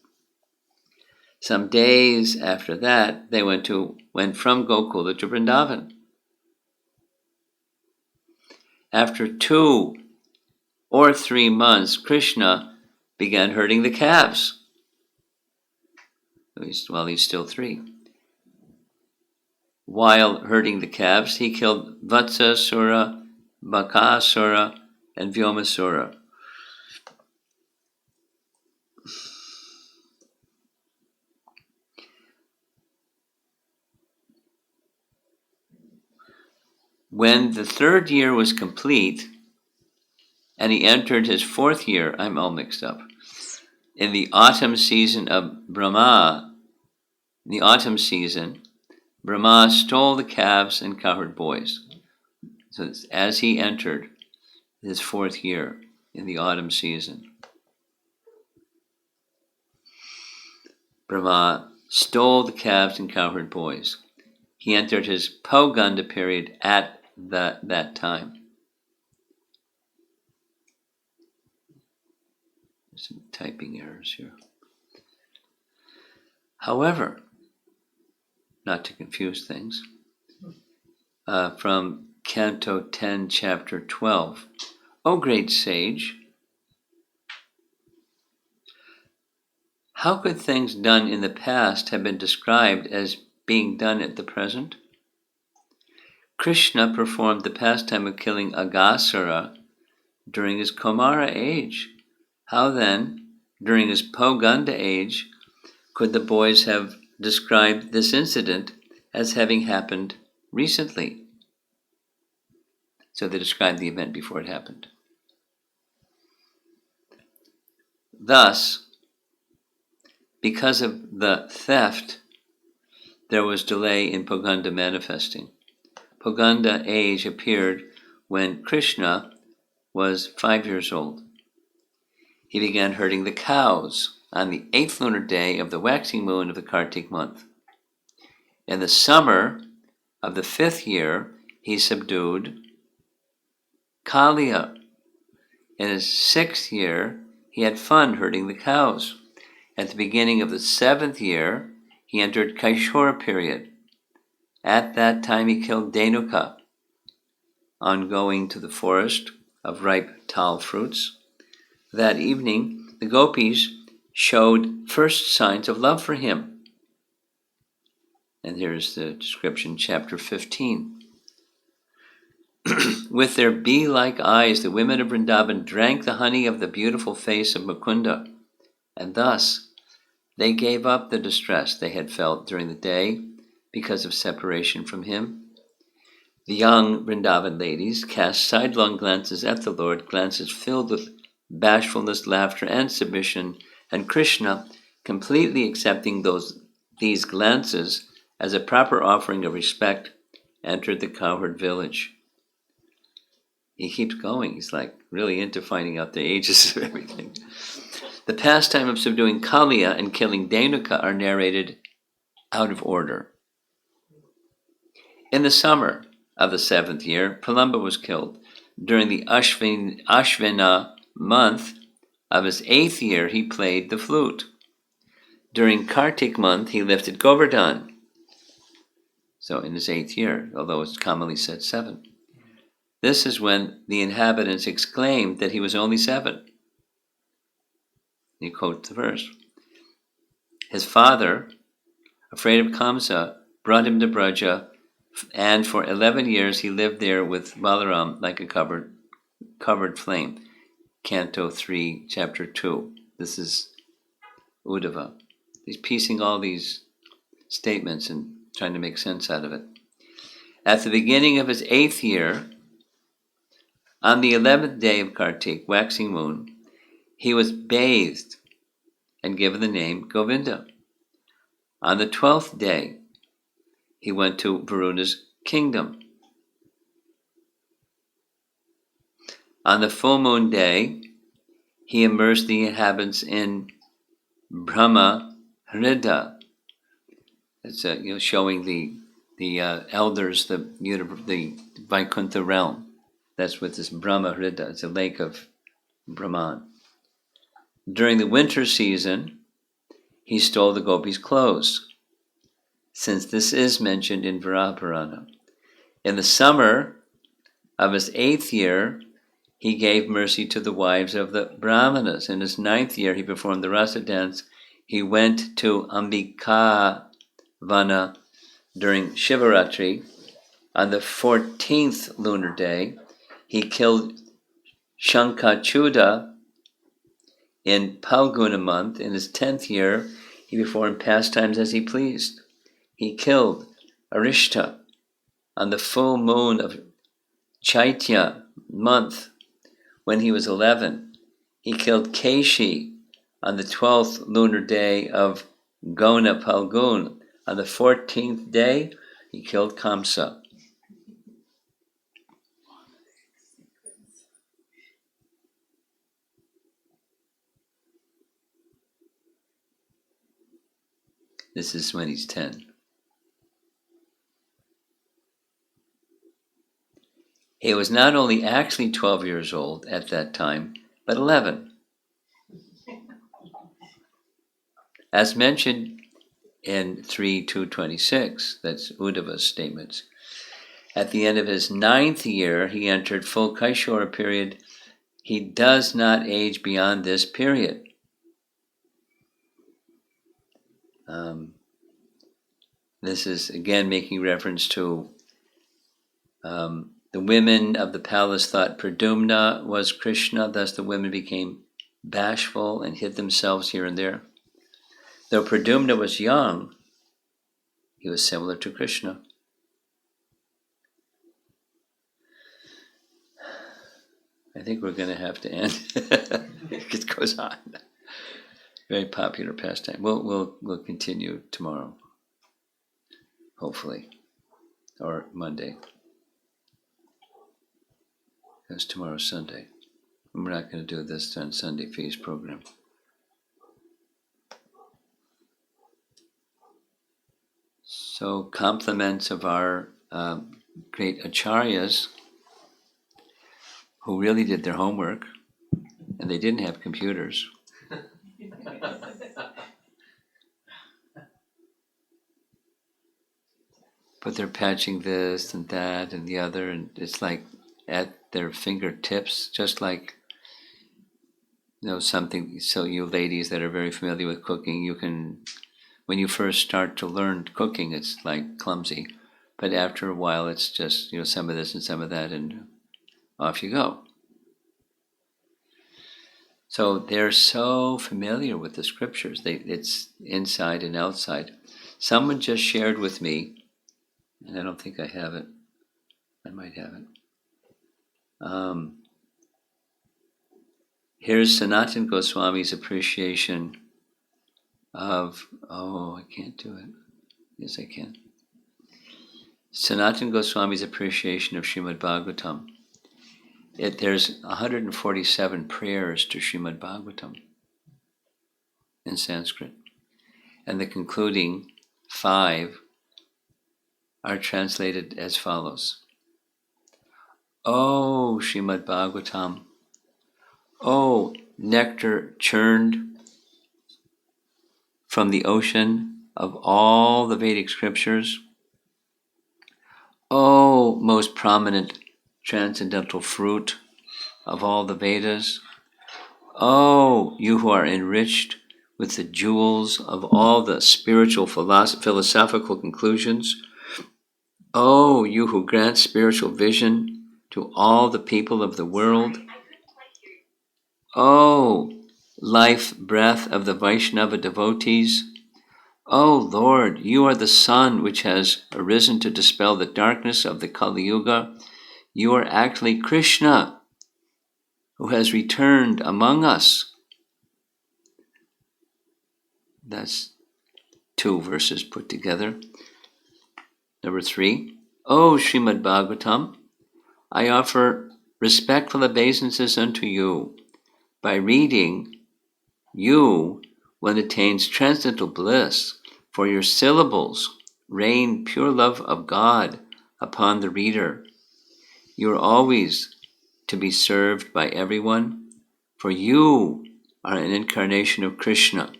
Some days after that, they went from Gokula to Vrindavan. After 2 or 3 months, Krishna began herding the calves. While he's still 3. While herding the calves, he killed Vatsasura, Bakasura, and Vyomasura. When the 3rd year was complete, and he entered his 4th year, I'm all mixed up, in the autumn season of Brahma, Brahma stole the calves and cowherd boys. So as he entered his 4th year in the autumn season, Brahma stole the calves and cowherd boys. He entered his Poganda period at that time. There's some typing errors here. However, not to confuse things, from Canto 10, Chapter 12. O great sage, how could things done in the past have been described as being done at the present? Krishna performed the pastime of killing Aghasura during his Kumara age. How then, during his Poganda age, could the boys have described this incident as having happened recently? So they described the event before it happened. Thus, because of the theft, there was delay in Poganda manifesting. Poganda age appeared when Krishna was 5 years old. He began herding the cows on the 8th lunar day of the waxing moon of the Kartik month. In the summer of the 5th year, he subdued Kalia. In his 6th year, he had fun herding the cows. At the beginning of the 7th year, he entered Kaishora period. At that time, he killed Dhenuka. On going to the forest of ripe tal fruits. That evening, the gopis showed first signs of love for him. And here's the description, chapter 15. With their bee-like eyes, the women of Vrindavan drank the honey of the beautiful face of Mukunda, and thus they gave up the distress they had felt during the day because of separation from him. The young Vrindavan ladies cast sidelong glances at the Lord, glances filled with bashfulness, laughter, and submission, and Krishna, completely accepting these glances as a proper offering of respect, entered the cowherd village. He keeps going. He's like really into finding out the ages of everything. The pastime of subduing Kaliya and killing Dhenuka are narrated out of order. In the summer of the 7th year, Pralamba was killed. During the Ashvina month of his 8th year, he played the flute. During Kartik month, he lifted Govardhan. So in his 8th year, although it's commonly said 7. This is when the inhabitants exclaimed that he was only 7. You quote the verse. His father, afraid of Kamsa, brought him to Braja, and for 11 years he lived there with Balaram like a covered flame. Canto 3, Chapter 2. This is Uddhava. He's piecing all these statements and trying to make sense out of it. At the beginning of his 8th year, on the 11th day of Kartik, waxing moon, he was bathed and given the name Govinda. On the 12th day, he went to Varuna's kingdom. On the full moon day, he immersed the inhabitants in Brahma Hrida. It's showing the elders the Vaikuntha realm. That's what this Brahma Hrida. It's a lake of Brahman. During the winter season, he stole the gopis' clothes, since this is mentioned in Varaha. In the summer of his 8th year, he gave mercy to the wives of the Brahmanas. In his 9th year, he performed the rasa dance. He went to Ambika Vana during Shivaratri. On the 14th lunar day, he killed Shankachuda in Palguna month. In his 10th year, he performed pastimes as he pleased. He killed Arishta on the full moon of Chaitya month when he was 11. He killed Keshi on the 12th lunar day of Gona Palgun. On the 14th day, he killed Kamsa. This is when he's 10. He was not only actually 12 years old at that time, but 11. As mentioned in 3.226, that's Uddhava's statements. At the end of his 9th year, he entered full Kaishora period. He does not age beyond this period. This is again making reference to the women of the palace thought Pradumna was Krishna, thus the women became bashful and hid themselves here and there. Though Pradumna was young, he was similar to Krishna. I think we're going to have to end. It goes on. Very popular pastime. We'll continue tomorrow, hopefully, or Monday, because tomorrow's Sunday. We're not going to do this on Sunday feast program. So compliments of our great Acharyas, who really did their homework, and they didn't have computers. But they're patching this and that and the other, and it's like at their fingertips, just like something. So you ladies that are very familiar with cooking, you can, when you first start to learn cooking, it's like clumsy, but after a while, it's just some of this and some of that, and off you go. So they're so familiar with the scriptures. It's inside and outside. Someone just shared with me, and I don't think I have it. I might have it. Here's Sanatana Goswami's appreciation of, I can't do it. Yes, I can. Sanatana Goswami's appreciation of Srimad-Bhagavatam. There's 147 prayers to Srimad-Bhagavatam in Sanskrit. And the concluding 5 are translated as follows. Oh, Srimad-Bhagavatam, oh, nectar churned from the ocean of all the Vedic scriptures, oh, most prominent transcendental fruit of all the Vedas, oh, you who are enriched with the jewels of all the spiritual philosophical conclusions, oh, you who grant spiritual vision to all the people of the world, oh, life breath of the Vaishnava devotees, oh Lord, you are the sun which has arisen to dispel the darkness of the Kali Yuga. You are actually Krishna, who has returned among us. That's 2 verses put together. Number 3, oh Srimad-Bhagavatam, I offer respectful obeisances unto you. By reading, you, one attains transcendental bliss, for your syllables rain pure love of God upon the reader. You are always to be served by everyone, for you are an incarnation of Krishna.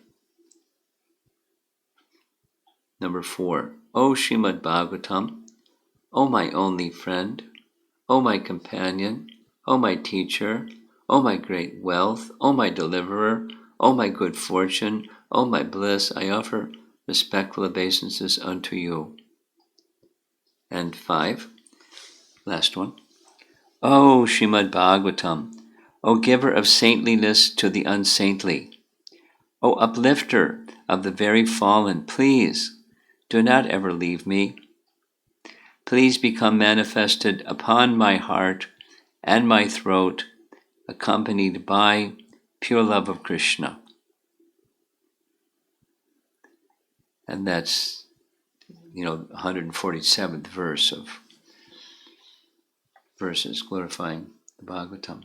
Number 4, O Srimad-Bhagavatam, O my only friend, O my companion, O my teacher, O my great wealth, O my deliverer, O my good fortune, O my bliss, I offer respectful obeisances unto you. And 5, last one. O Srimad-Bhagavatam, O giver of saintliness to the unsaintly, O uplifter of the very fallen, please do not ever leave me. Please become manifested upon my heart and my throat, accompanied by pure love of Krishna. And that's, 147th verse of verses glorifying the Bhagavatam.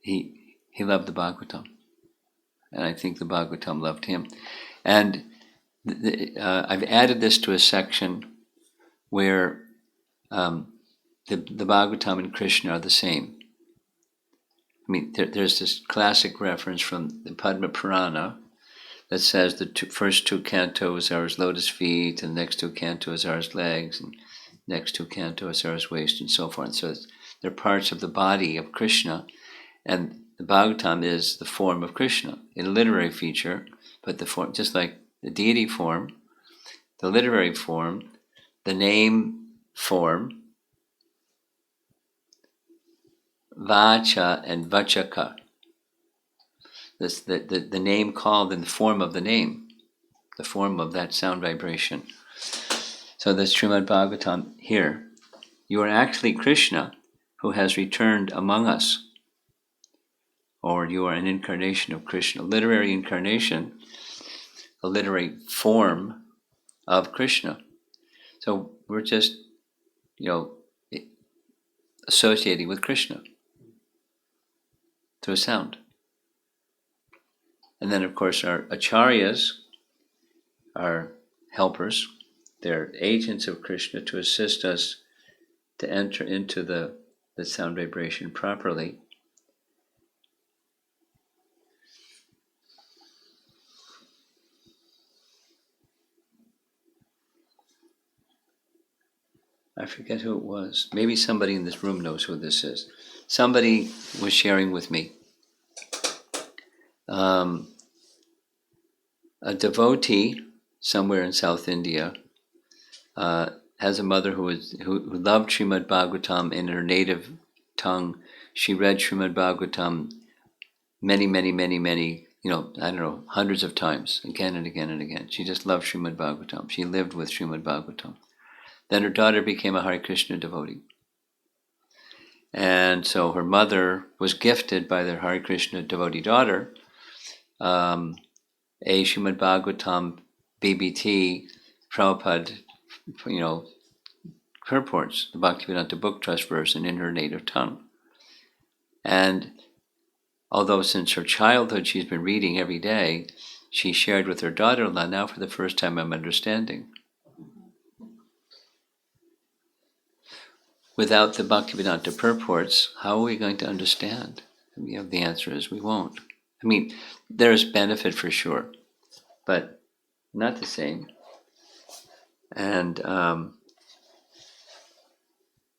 He loved the Bhagavatam, and I think the Bhagavatam loved him. And I've added this to a section where the Bhagavatam and Krishna are the same. I mean, there's this classic reference from the Padma Purana that says the first 2 cantos are his lotus feet, and the next 2 cantos are his legs, and next 2 cantos are his waist, and so forth. So they're parts of the body of Krishna, and the Bhagavatam is the form of Krishna, a literary feature, but the form, just like the deity form, the literary form, the name form, Vacha and Vachaka. This, the name called in the form of the name, the form of that sound vibration. So the Srimad-Bhagavatam here, you are actually Krishna who has returned among us, or you are an incarnation of Krishna, literary incarnation, a literary form of Krishna. So we're just, associating with Krishna through sound. And then, of course, our acharyas are helpers. They're agents of Krishna to assist us to enter into the sound vibration properly. I forget who it was. Maybe somebody in this room knows who this is. Somebody was sharing with me. A devotee somewhere in South India has a mother who loved Srimad-Bhagavatam in her native tongue. She read Srimad-Bhagavatam many, hundreds of times, again and again and again. She just loved Srimad-Bhagavatam. She lived with Srimad-Bhagavatam. Then her daughter became a Hare Krishna devotee. And so her mother was gifted by their Hare Krishna devotee daughter a Srimad-Bhagavatam BBT Prabhupada, purports, the Bhaktivedanta Book Trust version in her native tongue. And although since her childhood she's been reading every day, she shared with her daughter-in-law, now for the first time I'm understanding. Without the Bhaktivedanta purports, how are we going to understand? The answer is we won't. There's benefit for sure, but not the same. And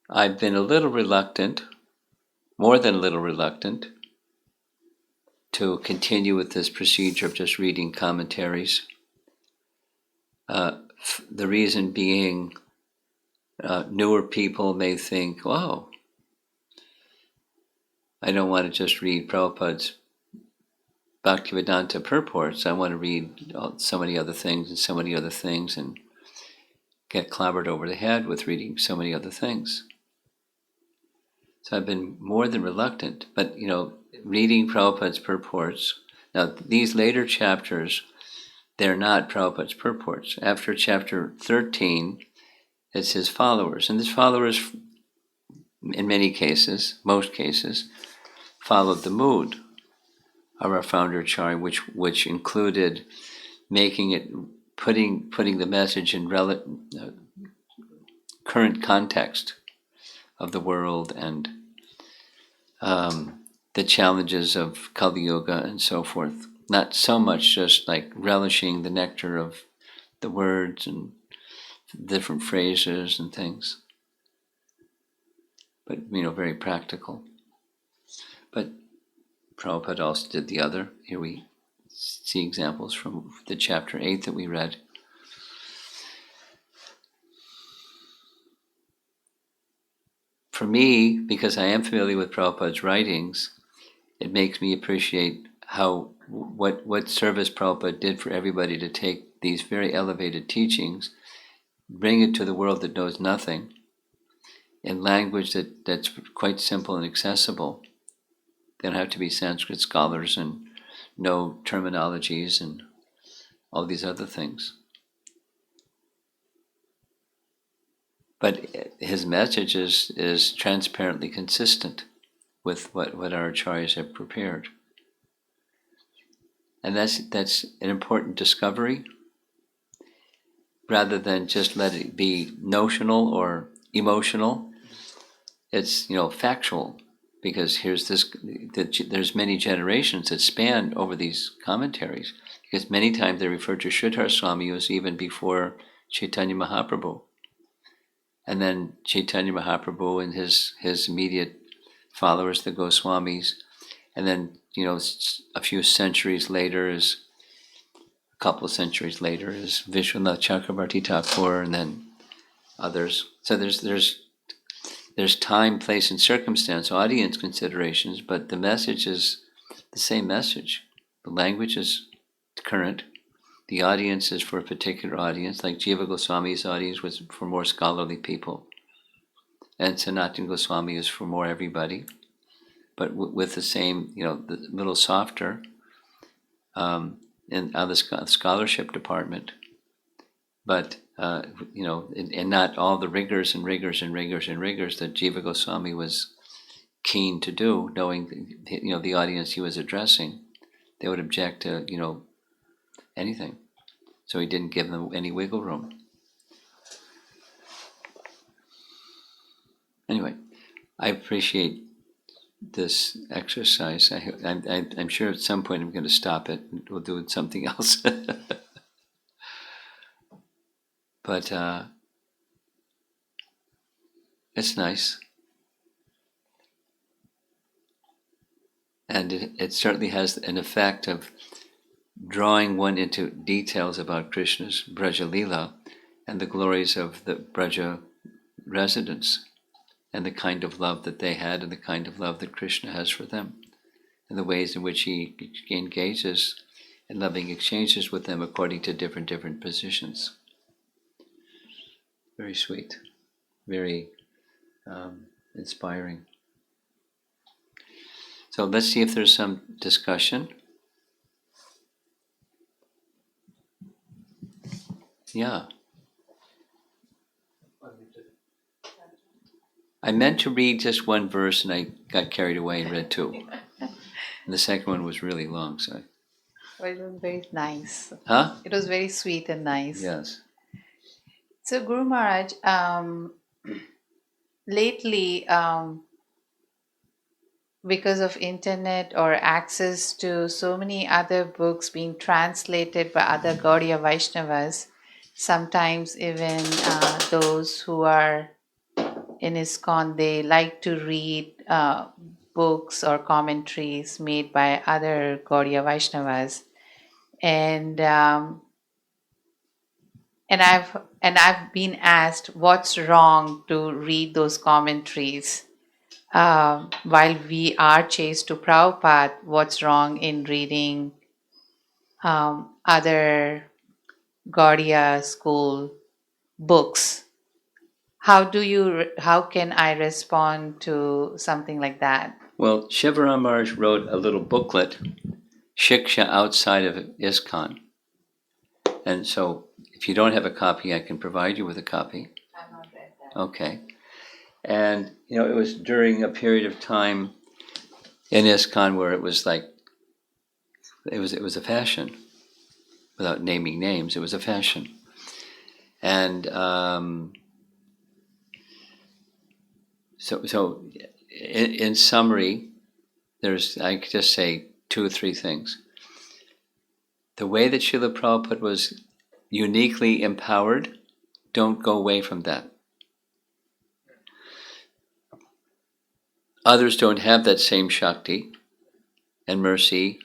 I've been a little reluctant, more than a little reluctant, to continue with this procedure of just reading commentaries. The reason being, newer people may think, "Oh, I don't want to just read Prabhupada's Bhaktivedanta purports. I want to read so many other things and get clobbered over the head with reading so many other things." So I've been more than reluctant, but reading Prabhupada's purports. Now, these later chapters, they're not Prabhupada's purports. After chapter 13, it's his followers. And his followers, in many cases, most cases, followed the mood of our founder Acharya, which included making it, putting the message in current context of the world and the challenges of Kali Yuga and so forth. Not so much just like relishing the nectar of the words and different phrases and things, but very practical. But Prabhupada also did the other. Here we see examples from the chapter 8 that we read. For me, because I am familiar with Prabhupada's writings, it makes me appreciate what service Prabhupada did for everybody to take these very elevated teachings, bring it to the world that knows nothing, in language that's quite simple and accessible. They don't have to be Sanskrit scholars and know terminologies and all these other things. But his message is transparently consistent with what our acharyas have prepared. And that's an important discovery, rather than just let it be notional or emotional. It's factual, because there's many generations that span over these commentaries, because many times they refer to Sridhar Swami was even before Chaitanya Mahaprabhu. And then Chaitanya Mahaprabhu and his immediate followers, the Goswamis, and then a couple of centuries later is Vishwanath Chakrabarti Thakur, and then others. So there's time, place, and circumstance, audience considerations, but the message is the same message. The language is current. The audience is for a particular audience, like Jiva Goswami's audience was for more scholarly people, and Sanatana Goswami is for more everybody, but with the same, the little softer, in the scholarship department, but and not all the rigors that Jiva Goswami was keen to do, knowing the audience he was addressing. They would object to anything, so he didn't give them any wiggle room. Anyway, I appreciate this exercise. I'm sure at some point I'm going to stop it and we'll do something else. But It's nice. And it certainly has an effect of drawing one into details about Krishna's Braja Lila and the glories of the Braja residents and the kind of love that they had and the kind of love that Krishna has for them and the ways in which he engages in loving exchanges with them according to different positions. Very sweet, very inspiring. So let's see if there's some discussion. Yeah. I meant to read just one verse and I got carried away and read two. And the second one was really long, so. Well, it was very nice. Huh? It was very sweet and nice. Yes. So, Guru Maharaj, lately, because of internet or access to so many other books being translated by other Gaudiya Vaishnavas, sometimes even those who are in Iskcon, they like to read books or commentaries made by other Gaudiya Vaishnavas, and I've been asked what's wrong to read those commentaries. While we are chaste to Prabhupada, what's wrong in reading other Gaudiya school books? How can I respond to something like that? Well, Shivaram Maharaj wrote a little booklet, Shiksha Outside of Iskcon. And so if you don't have a copy, I can provide you with a copy. I've not read that. Okay. And, it was during a period of time in Iskcon where it was like, it was a fashion. Without naming names, it was a fashion. And so in summary, I could just say 2 or 3 things. The way that Srila Prabhupada was uniquely empowered, don't go away from that. Others don't have that same Shakti and mercy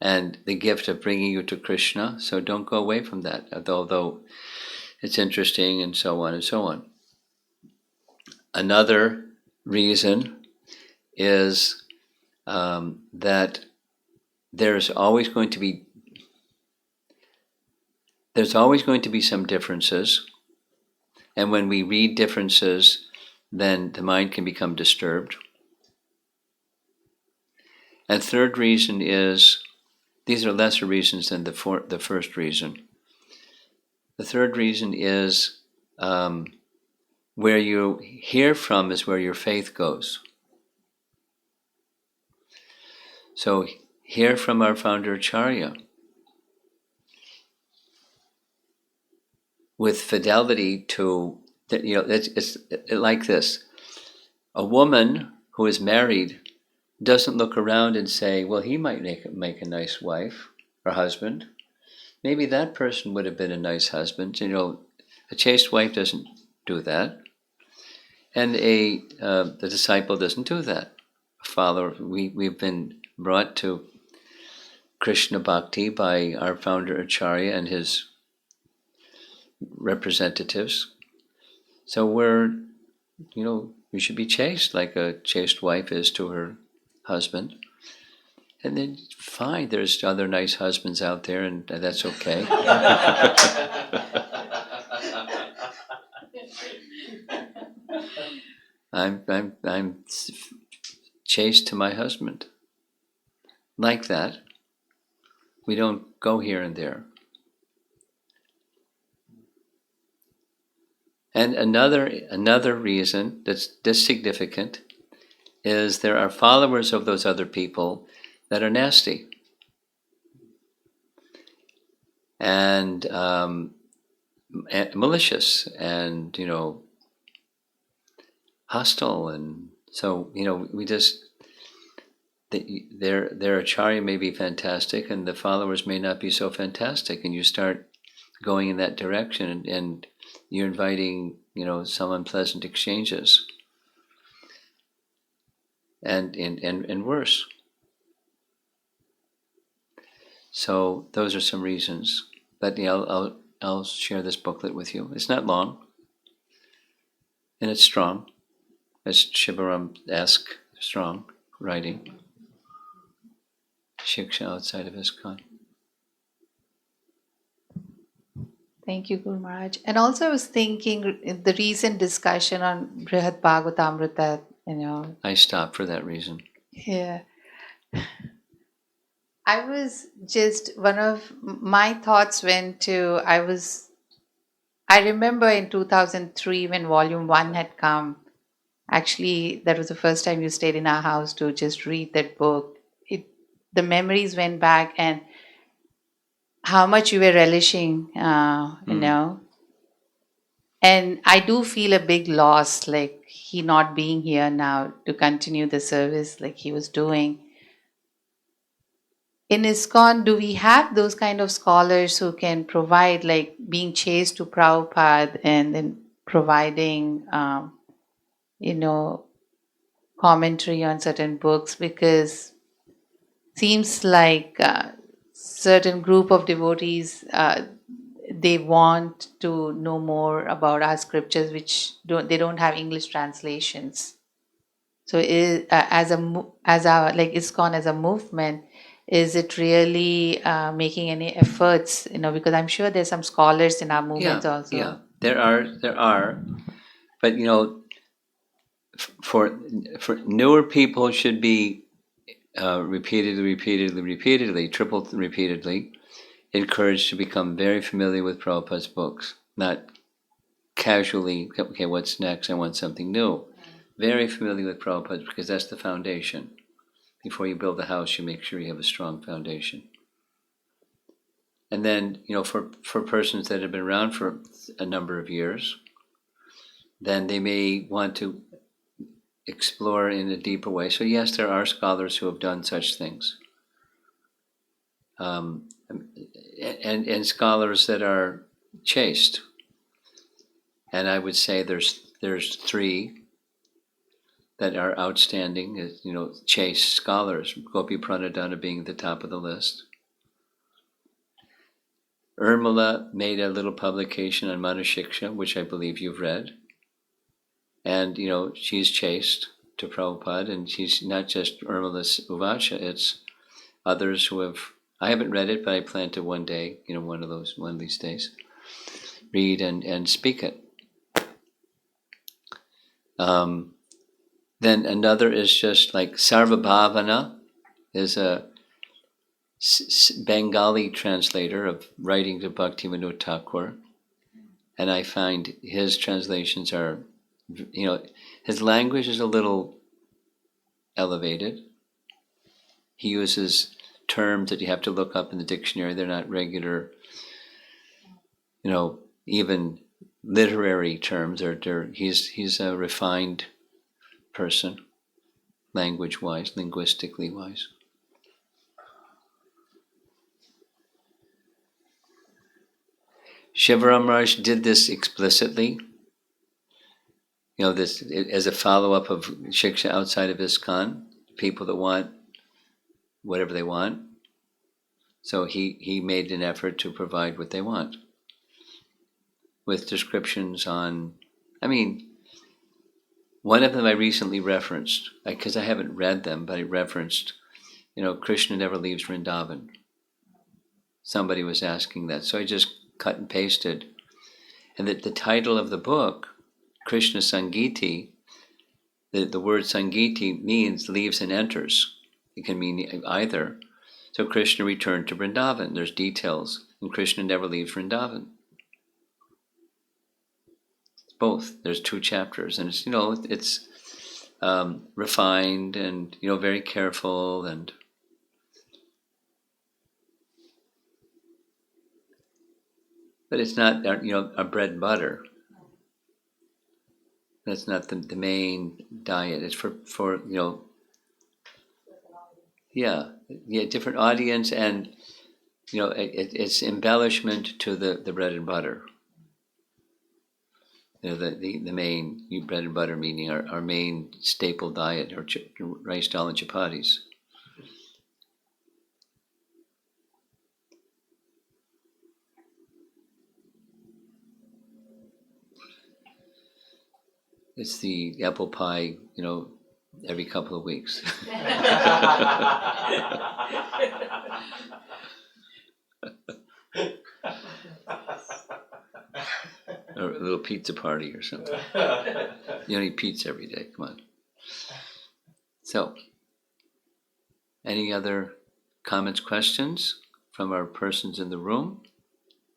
and the gift of bringing you to Krishna, so don't go away from that, although it's interesting and so on and so on. Another reason is that there's always going to be some differences, and when we read differences, then the mind can become disturbed. And third reason is, these are lesser reasons than the first reason. The third reason is where you hear from is where your faith goes. So hear from our founder Acharya with fidelity to, it's like this. A woman who is married doesn't look around and say, well, he might make a nice wife or husband. Maybe that person would have been a nice husband. A chaste wife doesn't do that. And the disciple doesn't do that. A follower, we've been brought to Krishna Bhakti by our founder Acharya and his representatives. So we should be chaste like a chaste wife is to her husband. And then fine, there's other nice husbands out there, and that's okay. I'm chaste to my husband. Like that. We don't go here and there. And another reason that's significant is there are followers of those other people that are nasty and malicious and hostile, and so we just their acharya may be fantastic and the followers may not be so fantastic, and you start going in that direction and you're inviting some unpleasant exchanges. and worse. So those are some reasons. But I'll share this booklet with you. It's not long, and it's strong. It's Shivaram-esque strong writing. Shiksha outside of Iskcon. Thank you, Guru Maharaj. And also, I was thinking the recent discussion on Brihad Bhagavatamrita, I stopped for that reason. Yeah. I was just, one of my thoughts went to, I remember in 2003 when volume 1 had come. Actually, that was the first time you stayed in our house to just read that book. The memories went back, and how much you were relishing, And I do feel a big loss, like he not being here now to continue the service like he was doing. In Iskcon, do we have those kind of scholars who can provide, like being chaste to Prabhupada and then providing, commentary on certain books? Because seems like certain group of devotees, they want to know more about our scriptures, which they don't have English translations. So, as a like Iskcon as a movement, is it really making any efforts? Because I'm sure there's some scholars in our movements also. Yeah, there are, but for newer people should be repeatedly, repeatedly encouraged to become very familiar with Prabhupada's books, not casually, okay, what's next? I want something new. Very familiar with Prabhupada, because that's the foundation. Before you build a house, you make sure you have a strong foundation. And then, for persons that have been around for a number of years, then they may want to explore in a deeper way. So yes, there are scholars who have done such things. And scholars that are chaste. And I would say there's three that are outstanding, chaste scholars, Gopi Pranadana being the top of the list. Urmila made a little publication on Manushiksha, which I believe you've read. And, she's chaste to Prabhupada, and she's not just Urmila's Uvasha, it's others who have, I haven't read it, but I plan to one day, one of these days, read and speak it. Then another is just like Sarvabhavana is a Bengali translator of writings of Bhaktivinoda Thakur, and I find his translations are, his language is a little elevated. He uses terms that you have to look up in the dictionary. They're not regular, even literary terms. He's a refined person, language-wise, linguistically-wise. Shivaram Raj did this explicitly, this as a follow-up of Shiksha outside of Iskcon, people that want whatever they want. So he made an effort to provide what they want, with descriptions on, one of them I recently referenced, because I haven't read them, but I referenced, Krishna never leaves Vrindavan. Somebody was asking that, so I just cut and pasted. And that the title of the book, Krishna Sangiti, the word Sangiti means leaves and enters. It can mean either. So Krishna returned to Vrindavan. There's details, and Krishna never leaves Vrindavan. It's both. There's 2 chapters, and it's refined and very careful, and but it's not a bread and butter. That's not the main diet. It's for different audience, and it's embellishment to the bread and butter. the main bread and butter, meaning our main staple diet, or rice, dal, and chapatis. It's the apple pie, every couple of weeks. Or a little pizza party or something. You don't eat pizza every day, come on. So, any other comments, questions from our persons in the room?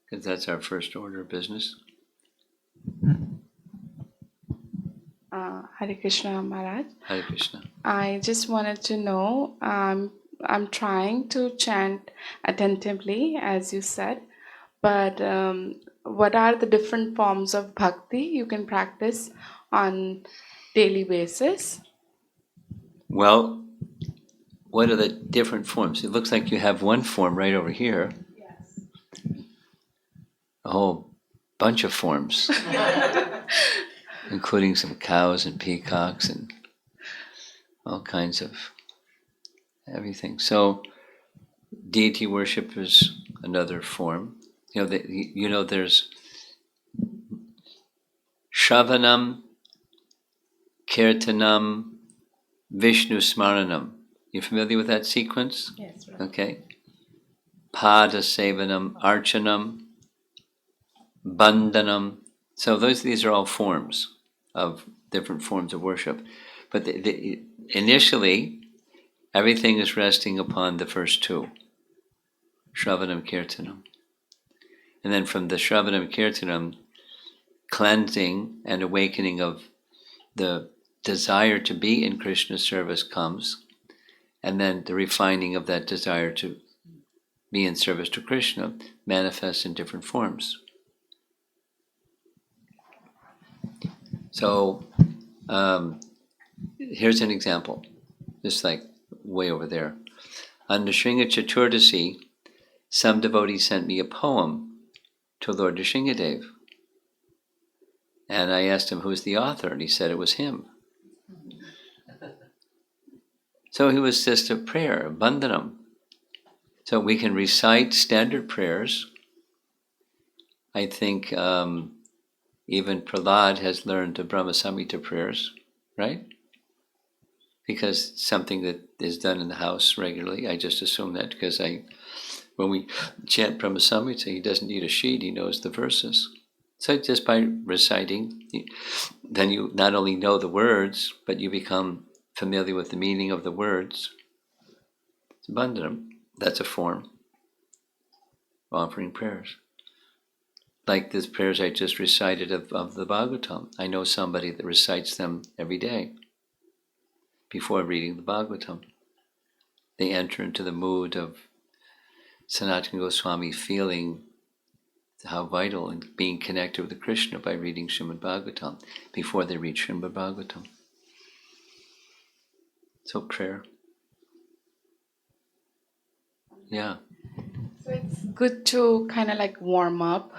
Because that's our first order of business. Hare Krishna, Maharaj. Hare Krishna. I just wanted to know, I'm trying to chant attentively, as you said, but what are the different forms of bhakti you can practice on daily basis? Well, what are the different forms? It looks like you have one form right over here. Yes. A whole bunch of forms, including some cows and peacocks and all kinds of everything. So, deity worship is another form. There's Shravanam, Kirtanam, Vishnu Smaranam. You familiar with that sequence? Yes, right. Okay. Pada Sevanam, Archanam, Bandhanam. So these are all forms of different forms of worship. But initially, everything is resting upon the first two, Shravanam, Kirtanam. And then from the Shravanam, Kirtanam, cleansing and awakening of the desire to be in Krishna's service comes, and then the refining of that desire to be in service to Krishna manifests in different forms. So here's an example, just like way over there. On Nrsimha Chaturdasi, some devotee sent me a poem to Lord Nrsimhadev. And I asked him, who's the author? And he said it was him. So it was just a prayer, a bandhanam. So we can recite standard prayers. I think even Prahlad has learned the Brahma Samhita prayers, right? Because something that is done in the house regularly. I just assume that because when we chant Brahma Samhita, he doesn't need a sheet, he knows the verses. So just by reciting, then you not only know the words, but you become familiar with the meaning of the words. It's a bandhanam. That's a form of offering prayers. Like the prayers I just recited of the Bhagavatam. I know somebody that recites them every day before reading the Bhagavatam. They enter into the mood of Sanatana Goswami, feeling how vital and being connected with Krishna by reading Srimad-Bhagavatam before they read Srimad-Bhagavatam. So prayer. Yeah. So it's good to kind of like warm up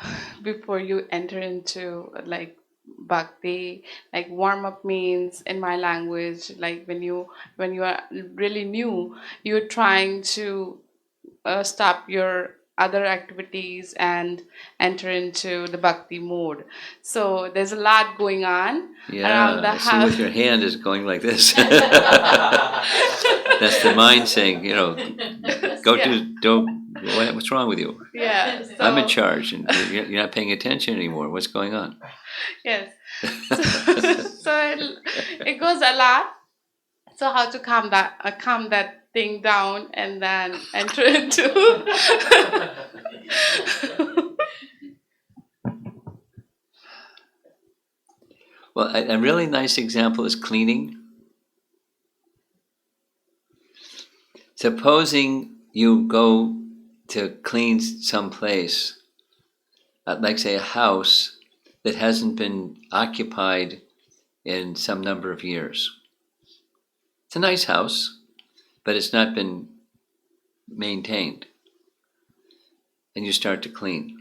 before you enter into like bhakti. Like warm up means in my language, like when you are really new, you're trying to stop your other activities and enter into the bhakti mode. So there's a lot going on around the I see house. with your hand is going like this. That's the mind saying, what's wrong with you? Yeah, I'm in charge and you're not paying attention anymore. What's going on? Yes. So it goes a lot. So how to calm that thing down and then enter into Well, a really nice example is cleaning. Supposing you go to clean some place, like say a house that hasn't been occupied in some number of years. It's a nice house, but it's not been maintained. And you start to clean.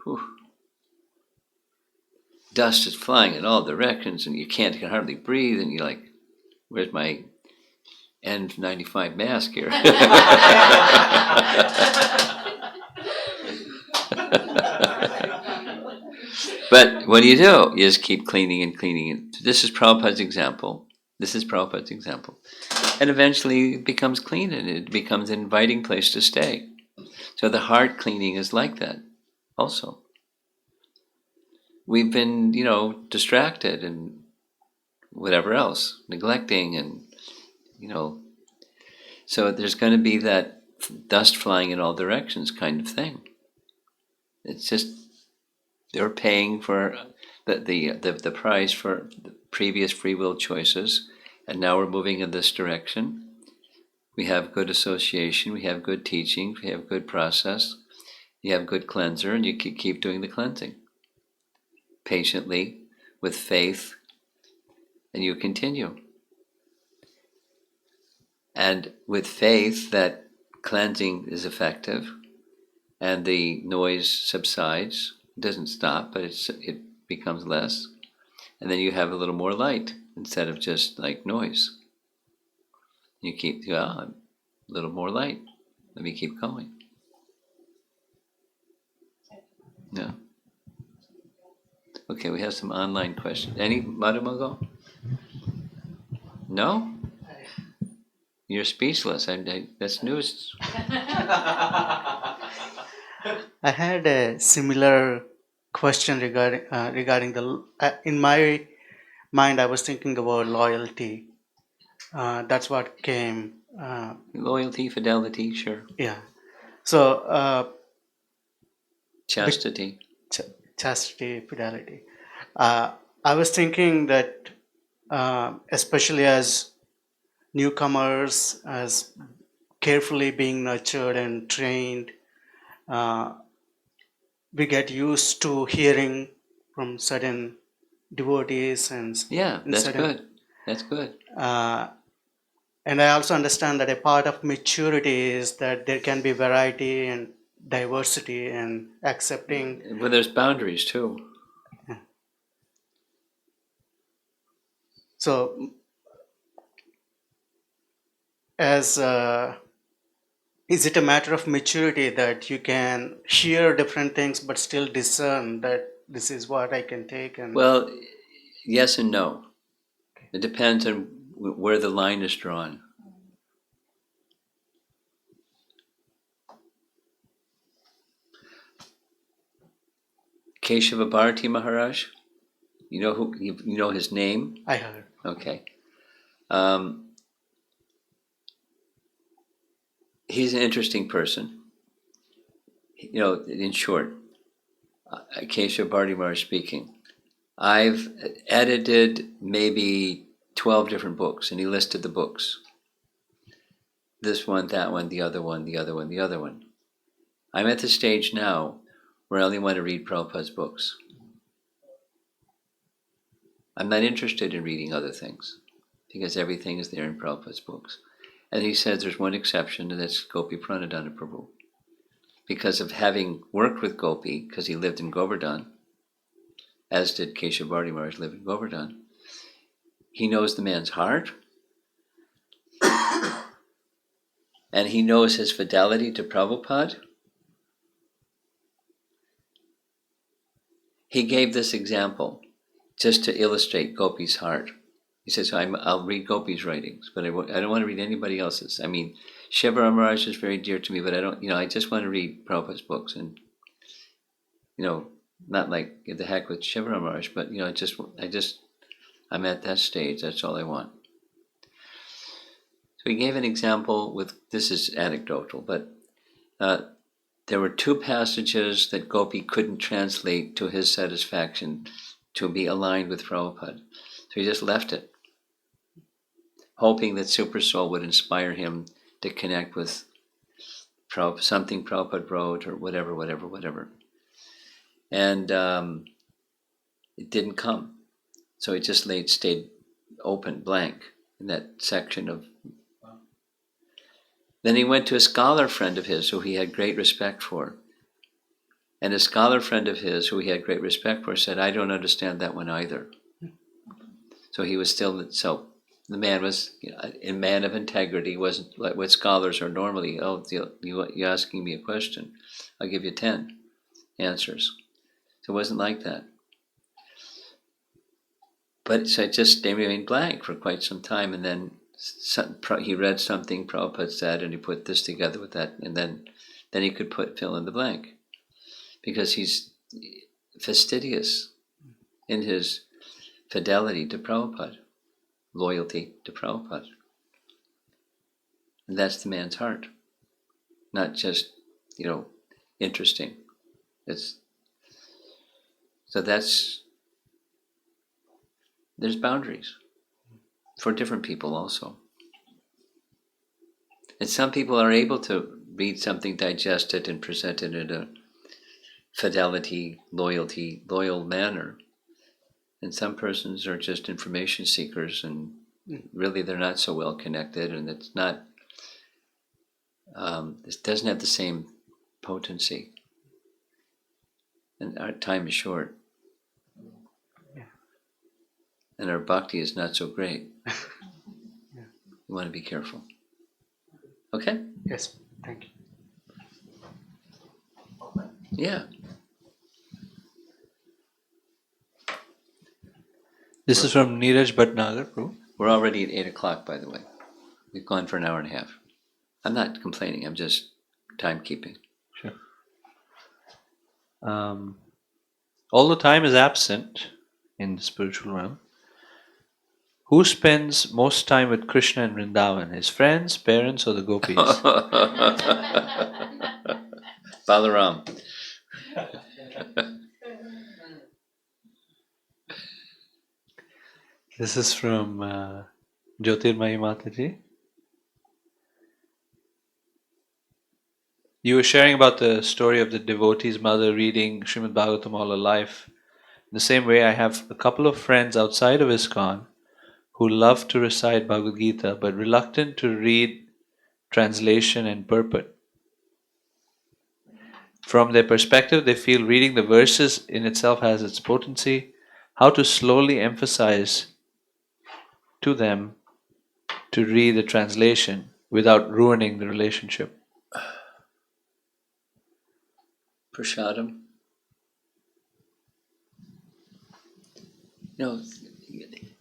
Whew. dust is flying in all directions, and you can hardly breathe, and you're like, where's my N95 mask here? But what do? You just keep cleaning and cleaning. This is Prabhupada's example. And eventually it becomes clean, and it becomes an inviting place to stay. So the heart cleaning is like that also. We've been, distracted and whatever else, neglecting, and, so there's going to be that dust flying in all directions kind of thing. It's just they're paying for the price for the previous free will choices, and now we're moving in this direction. We have good association, we have good teaching, we have good process, you have good cleanser, and you keep doing the cleansing patiently with faith, and you continue. And with faith, that cleansing is effective, and the noise subsides. It doesn't stop, but it becomes less. And then you have a little more light instead of just like noise. You keep, a little more light. Let me keep going. Yeah. Okay, we have some online questions. Any Madhumago? No? You're speechless. That's news. I had a similar question regarding the. In my mind, I was thinking about loyalty. That's what came. Loyalty, fidelity, sure. Yeah. So Chastity. chastity, fidelity. I was thinking that, especially as newcomers, as carefully being nurtured and trained, we get used to hearing from certain devotees and Yeah, and that's certain, good. That's good. and I also understand that a part of maturity is that there can be variety and diversity and accepting. Well, there's boundaries too. So, as is it a matter of maturity that you can hear different things but still discern that this is what I can take? And Well, yes and no. It depends on where the line is drawn. Keshava Bharati Maharaj, you know his name? I heard. Okay. He's an interesting person. In short, Keshava Bharati Maharaj speaking. I've edited maybe 12 different books, and he listed the books. This one, that one, the other one, the other one, the other one. I'm at the stage now where I only want to read Prabhupada's books. I'm not interested in reading other things, because everything is there in Prabhupada's books. And he says there's one exception, and that's Gopi Pranadhana Prabhu. Because of having worked with Gopi, because he lived in Govardhan, as did Keshava Bharati Maharaj live in Govardhan, he knows the man's heart, and he knows his fidelity to Prabhupada. He gave this example just to illustrate Gopi's heart. He says, I'll read Gopi's writings, but I don't want to read anybody else's. I mean, Shiva Maharaj is very dear to me, but I just want to read Prabhupada's books, and, not like get the heck with Shiva Maharaj, but, I'm at that stage. That's all I want. So he gave an example this is anecdotal, but there were two passages that Gopi couldn't translate to his satisfaction to be aligned with Prabhupada. So he just left it, hoping that Super Soul would inspire him to connect with something Prabhupada wrote or whatever. And it didn't come. So it just stayed open, blank in that section of. Then he went to a scholar friend of his who he had great respect for. And a scholar friend of his, who he had great respect for, said, I don't understand that one either. So he was still, so the man was a man of integrity, wasn't like what scholars are normally, you're asking me a question, I'll give you 10 answers. So it wasn't like that. But so it just remained blank for quite some time, and then he read something Prabhupada said, and he put this together with that, and then he could fill in the blank. Because he's fastidious in his fidelity to Prabhupada, loyalty to Prabhupada. And that's the man's heart, not just, interesting. There's boundaries for different people also. And some people are able to read something, digest it, and present it in a fidelity, loyal manner. And some persons are just information seekers, and really they're not so well connected, and it's not, this doesn't have the same potency. And our time is short. Yeah. And our bhakti is not so great. Yeah. You want to be careful. Okay? Yes, thank you. Yeah. This is from Neeraj Bhatnagar, Prabhu. We're already at 8 o'clock, by the way. We've gone for an hour and a half. I'm not complaining, I'm just timekeeping. Sure. Although time is absent in the spiritual realm, who spends most time with Krishna in Vrindavan? His friends, parents, or the gopis? Balaram. This is from Jyotirmayi Mataji. You were sharing about the story of the devotee's mother reading Srimad-Bhagavatam all her life. In the same way, I have a couple of friends outside of Iskcon who love to recite Bhagavad Gita but reluctant to read translation and purport. From their perspective, they feel reading the verses in itself has its potency. How to slowly emphasize to them to read the translation without ruining the relationship. Prashadam.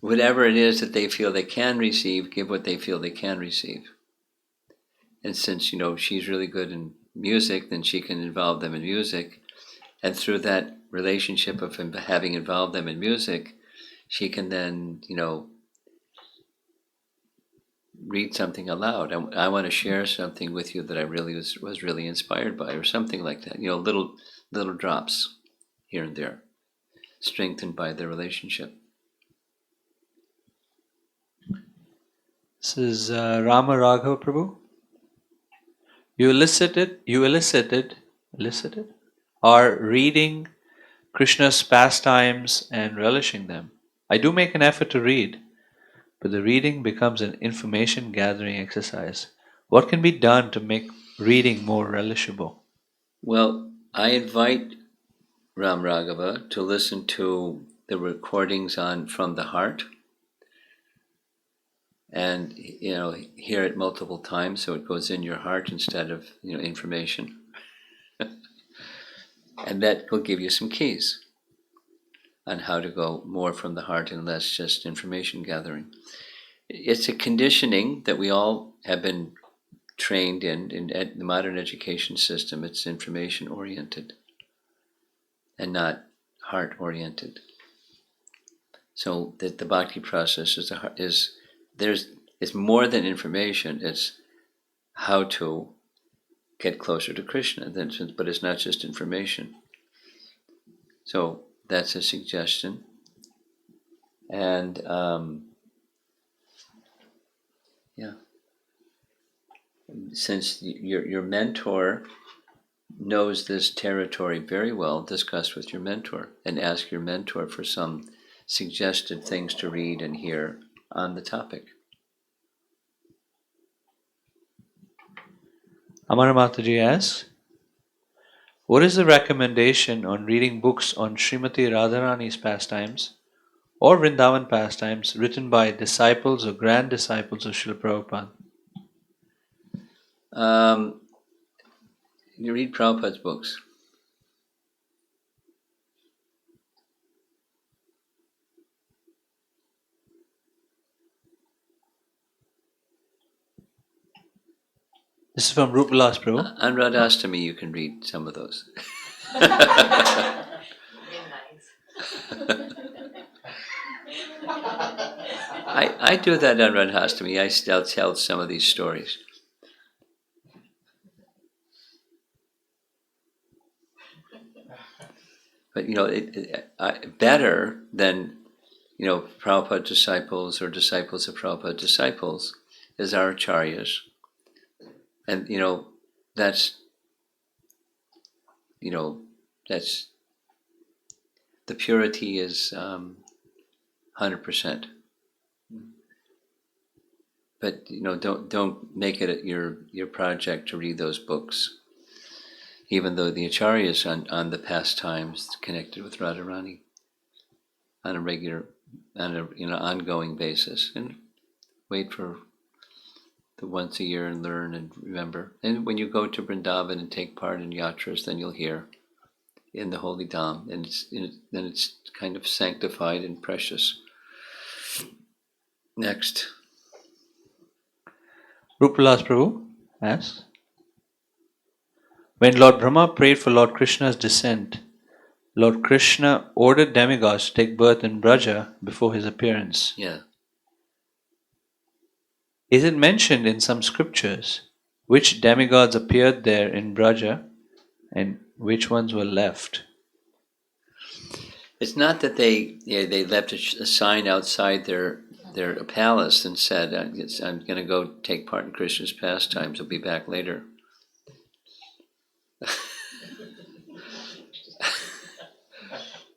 Whatever it is that they feel they can receive, give what they feel they can receive. And since, she's really good in music, then she can involve them in music. And through that relationship of having involved them in music, she can then, read something aloud. I want to share something with you that I really was really inspired by, or something like that. Little drops here and there, strengthened by their relationship. This is Rama Raghava Prabhu. You elicited, are reading Krishna's pastimes and relishing them. I do make an effort to read, but the reading becomes an information gathering exercise. What can be done to make reading more relishable? Well, I invite Ram Raghava to listen to the recordings from the heart, and hear it multiple times so it goes in your heart instead of information. And that will give you some keys on how to go more from the heart and less just information gathering. It's a conditioning that we all have been trained in the modern education system. It's information oriented and not heart oriented. So that the bhakti process it's more than information. It's how to get closer to Krishna. But it's not just information. So that's a suggestion. And since your mentor knows this territory very well, discuss with your mentor and ask your mentor for some suggested things to read and hear on the topic. Amara Mataji asks, What is the recommendation on reading books on Srimati Radharani's pastimes or Vrindavan pastimes written by disciples or grand disciples of Srila Prabhupada? You read Prabhupada's books. This is from Rupalas Prabhu. On Radhastami, you can read some of those. I do that on Radhastami. I still tell some of these stories. But better than Prabhupada disciples or disciples of Prabhupada disciples is our Acharyas. And that's the purity is 100%. But don't make it your project to read those books, even though the Acharyas on the pastimes connected with Radharani on a regular, on a ongoing basis, and wait for the once a year and learn and remember. And when you go to Vrindavan and take part in yatras, then you'll hear in the holy dham, and then it's kind of sanctified and precious. Next. Rupalas Prabhu asks, when Lord Brahma prayed for Lord Krishna's descent, Lord Krishna ordered demigods to take birth in Braja before his appearance. Yeah. Is it mentioned in some scriptures which demigods appeared there in Braja and which ones were left? It's not that they left a sign outside their palace and said, I'm going to go take part in Krishna's pastimes, I'll be back later.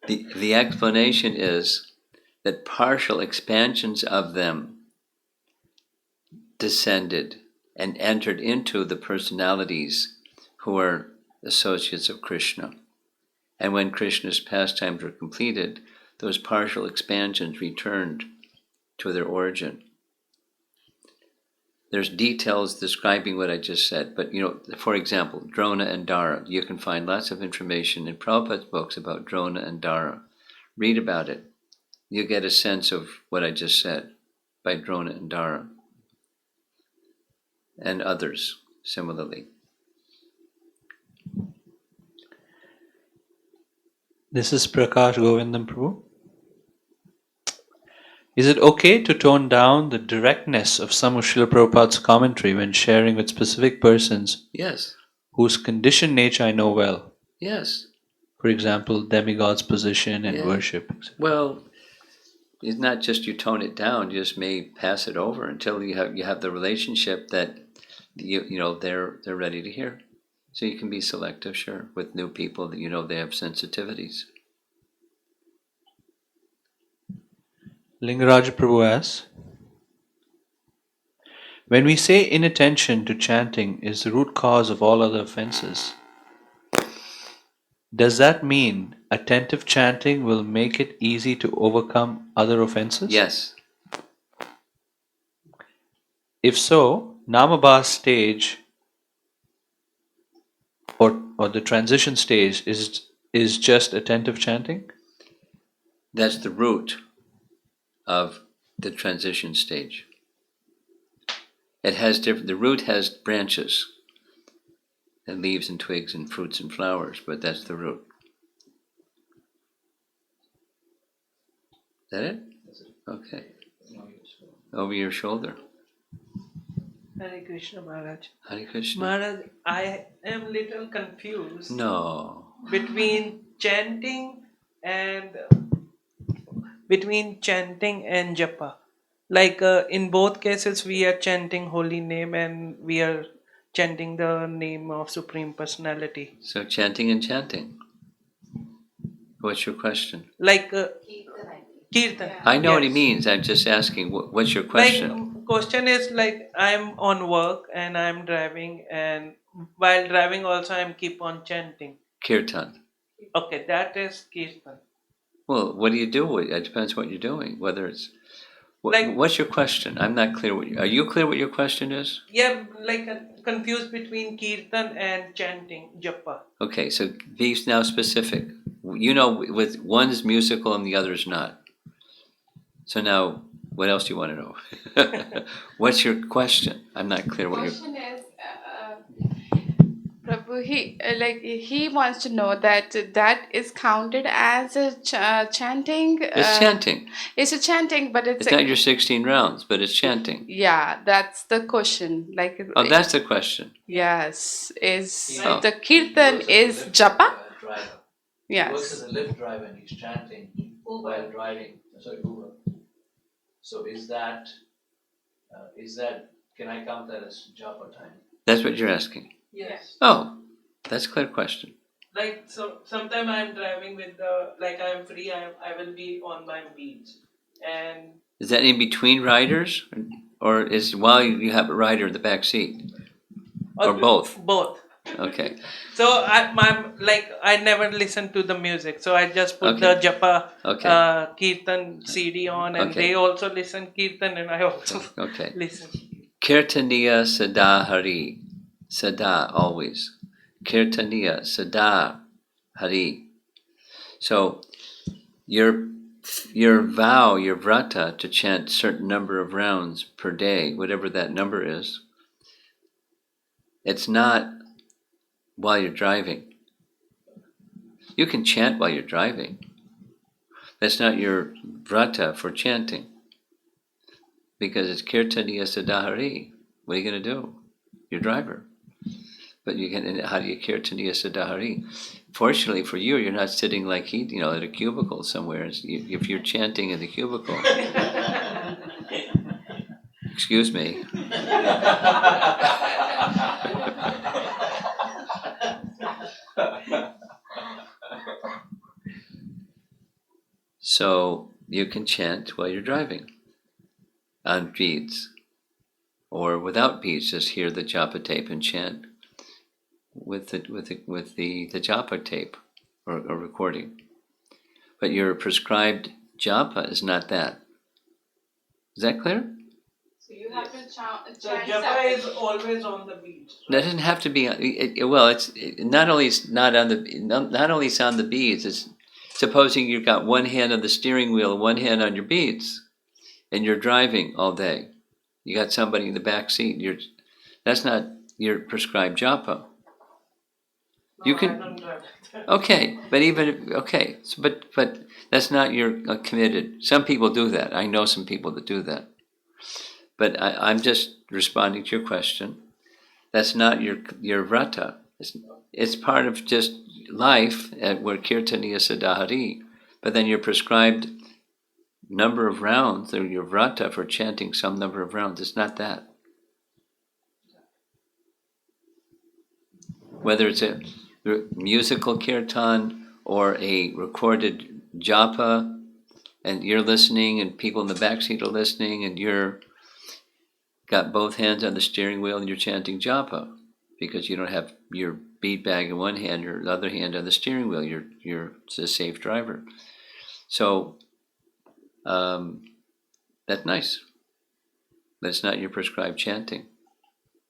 The explanation is that partial expansions of them descended and entered into the personalities who are associates of Krishna. And when Krishna's pastimes were completed, those partial expansions returned to their origin. There's details describing what I just said, but for example, Drona and Dara. You can find lots of information in Prabhupada's books about Drona and Dara. Read about it. You get a sense of what I just said by Drona and Dara. And others similarly. This is Prakash Govindam Prabhu. Is it okay to tone down the directness of some of Srila Prabhupada's commentary when sharing with specific persons? Yes. Whose conditioned nature I know well? Yes. For example, demigod's position and worship. Etc. Well, it's not just you tone it down; you just may pass it over until you have the relationship that they're ready to hear. So you can be selective, sure, with new people that they have sensitivities. Lingaraja Prabhu asks, when we say inattention to chanting is the root cause of all other offenses, does that mean attentive chanting will make it easy to overcome other offenses? Yes. If so, Namabhas stage or the transition stage is just attentive chanting? That's the root of the transition stage. It has the root has branches and leaves and twigs and fruits and flowers, but that's the root. Is that it? Okay. Over your shoulder. Hare Krishna Maharaj. Hare Krishna. Maharaj, I am little confused No. between chanting and japa. Like in both cases, we are chanting holy name and we are chanting the name of Supreme Personality. So chanting and chanting. What's your question? Like Kirtan. I know what he Yes. means. I'm just asking, what's your question? Like question is like I'm on work and I'm driving, and while driving also I'm keep on chanting. Kirtan. Okay, that is Kirtan. Well, what do you do? It depends what you're doing. Whether it's Like- what's your question? I'm not clear. Are you clear what your question is? Yeah, like confused between Kirtan and chanting, japa. Okay, so be now specific. You know, with one is musical and the other is not. So now, what else do you want to know? What's your question? I'm not clear what your Question is, Prabhu, he wants to know that that is counted as a chanting. It's chanting. It's a chanting, but It's not your 16 rounds, but it's chanting. yeah, that's the question. Like, Oh, that's the question. yes, is Oh. the kirtan is japa? He works Yes. as a lift driver and he's chanting while driving. Sorry, Uber. So is that, can I count that as japa time? That's what you're asking. Yes. Oh, that's a clear question. Like, so sometime I'm driving with the, like I'm free, I will be on my beats. And Is that in between riders? Or is while you have a rider in the back seat? Or both? Both. Okay. So I never listen to the music. So I just put Okay. the japa Okay. Kirtan CD on, and Okay. they also listen Kirtan, and I also Okay. listen. Kirtaniya Sada Hari. Sada, always. Kirtaniya Sada Hari. So your vow, your vrata, to chant certain number of rounds per day, whatever that number is, it's not while you're driving. You can chant while you're driving. That's not your vrata for chanting. Because it's Kirtaniya Sadahari. What are you going to do? Your driver. But you can. How do you Kirtaniya Sadahari? Fortunately for you, you're not sitting like he, at a cubicle somewhere. If you're chanting in the cubicle, excuse me. So you can chant while you're driving on beads, or without beads. Just hear the japa tape and chant with the japa tape or recording. But your prescribed japa is not that. Is that clear? So you have to chant. So japa is always on the beats. That doesn't have to be. It's not only it's not on the not only it's on the beads. It's supposing you've got one hand on the steering wheel and one hand on your beads, and you're driving all day. You got somebody in the back seat. That's not your prescribed japa. You can. I don't drive like that. Okay, but but that's not your committed. Some people do that. I know some people that do that. But I'm just responding to your question. That's not your vrata. It's part of just life where Kirtaniya Sadahari. But then your prescribed number of rounds, or your vrata for chanting some number of rounds, it's not that. Whether it's a musical kirtan or a recorded japa, and you're listening and people in the backseat are listening, and you're got both hands on the steering wheel and you're chanting japa because you don't have your bead bag in one hand, your other hand on the steering wheel. You're a safe driver. So that's nice, but it's not your prescribed chanting.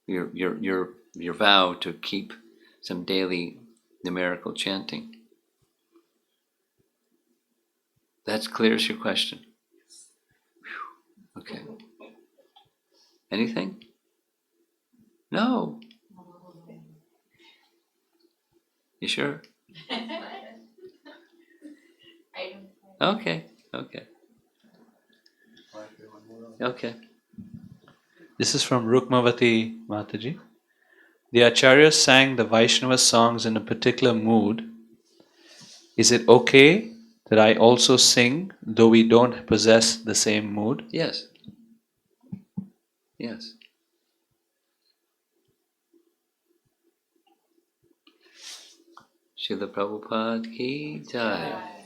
Your vow to keep some daily numerical chanting. That's clear as your question. Whew. Okay. Anything? No. You sure? Okay. Okay. This is from Rukmavati Mataji. The Acharya sang the Vaishnava songs in a particular mood. Is it okay that I also sing though we don't possess the same mood? Yes. Yes. Srila Prabhupada ki jai.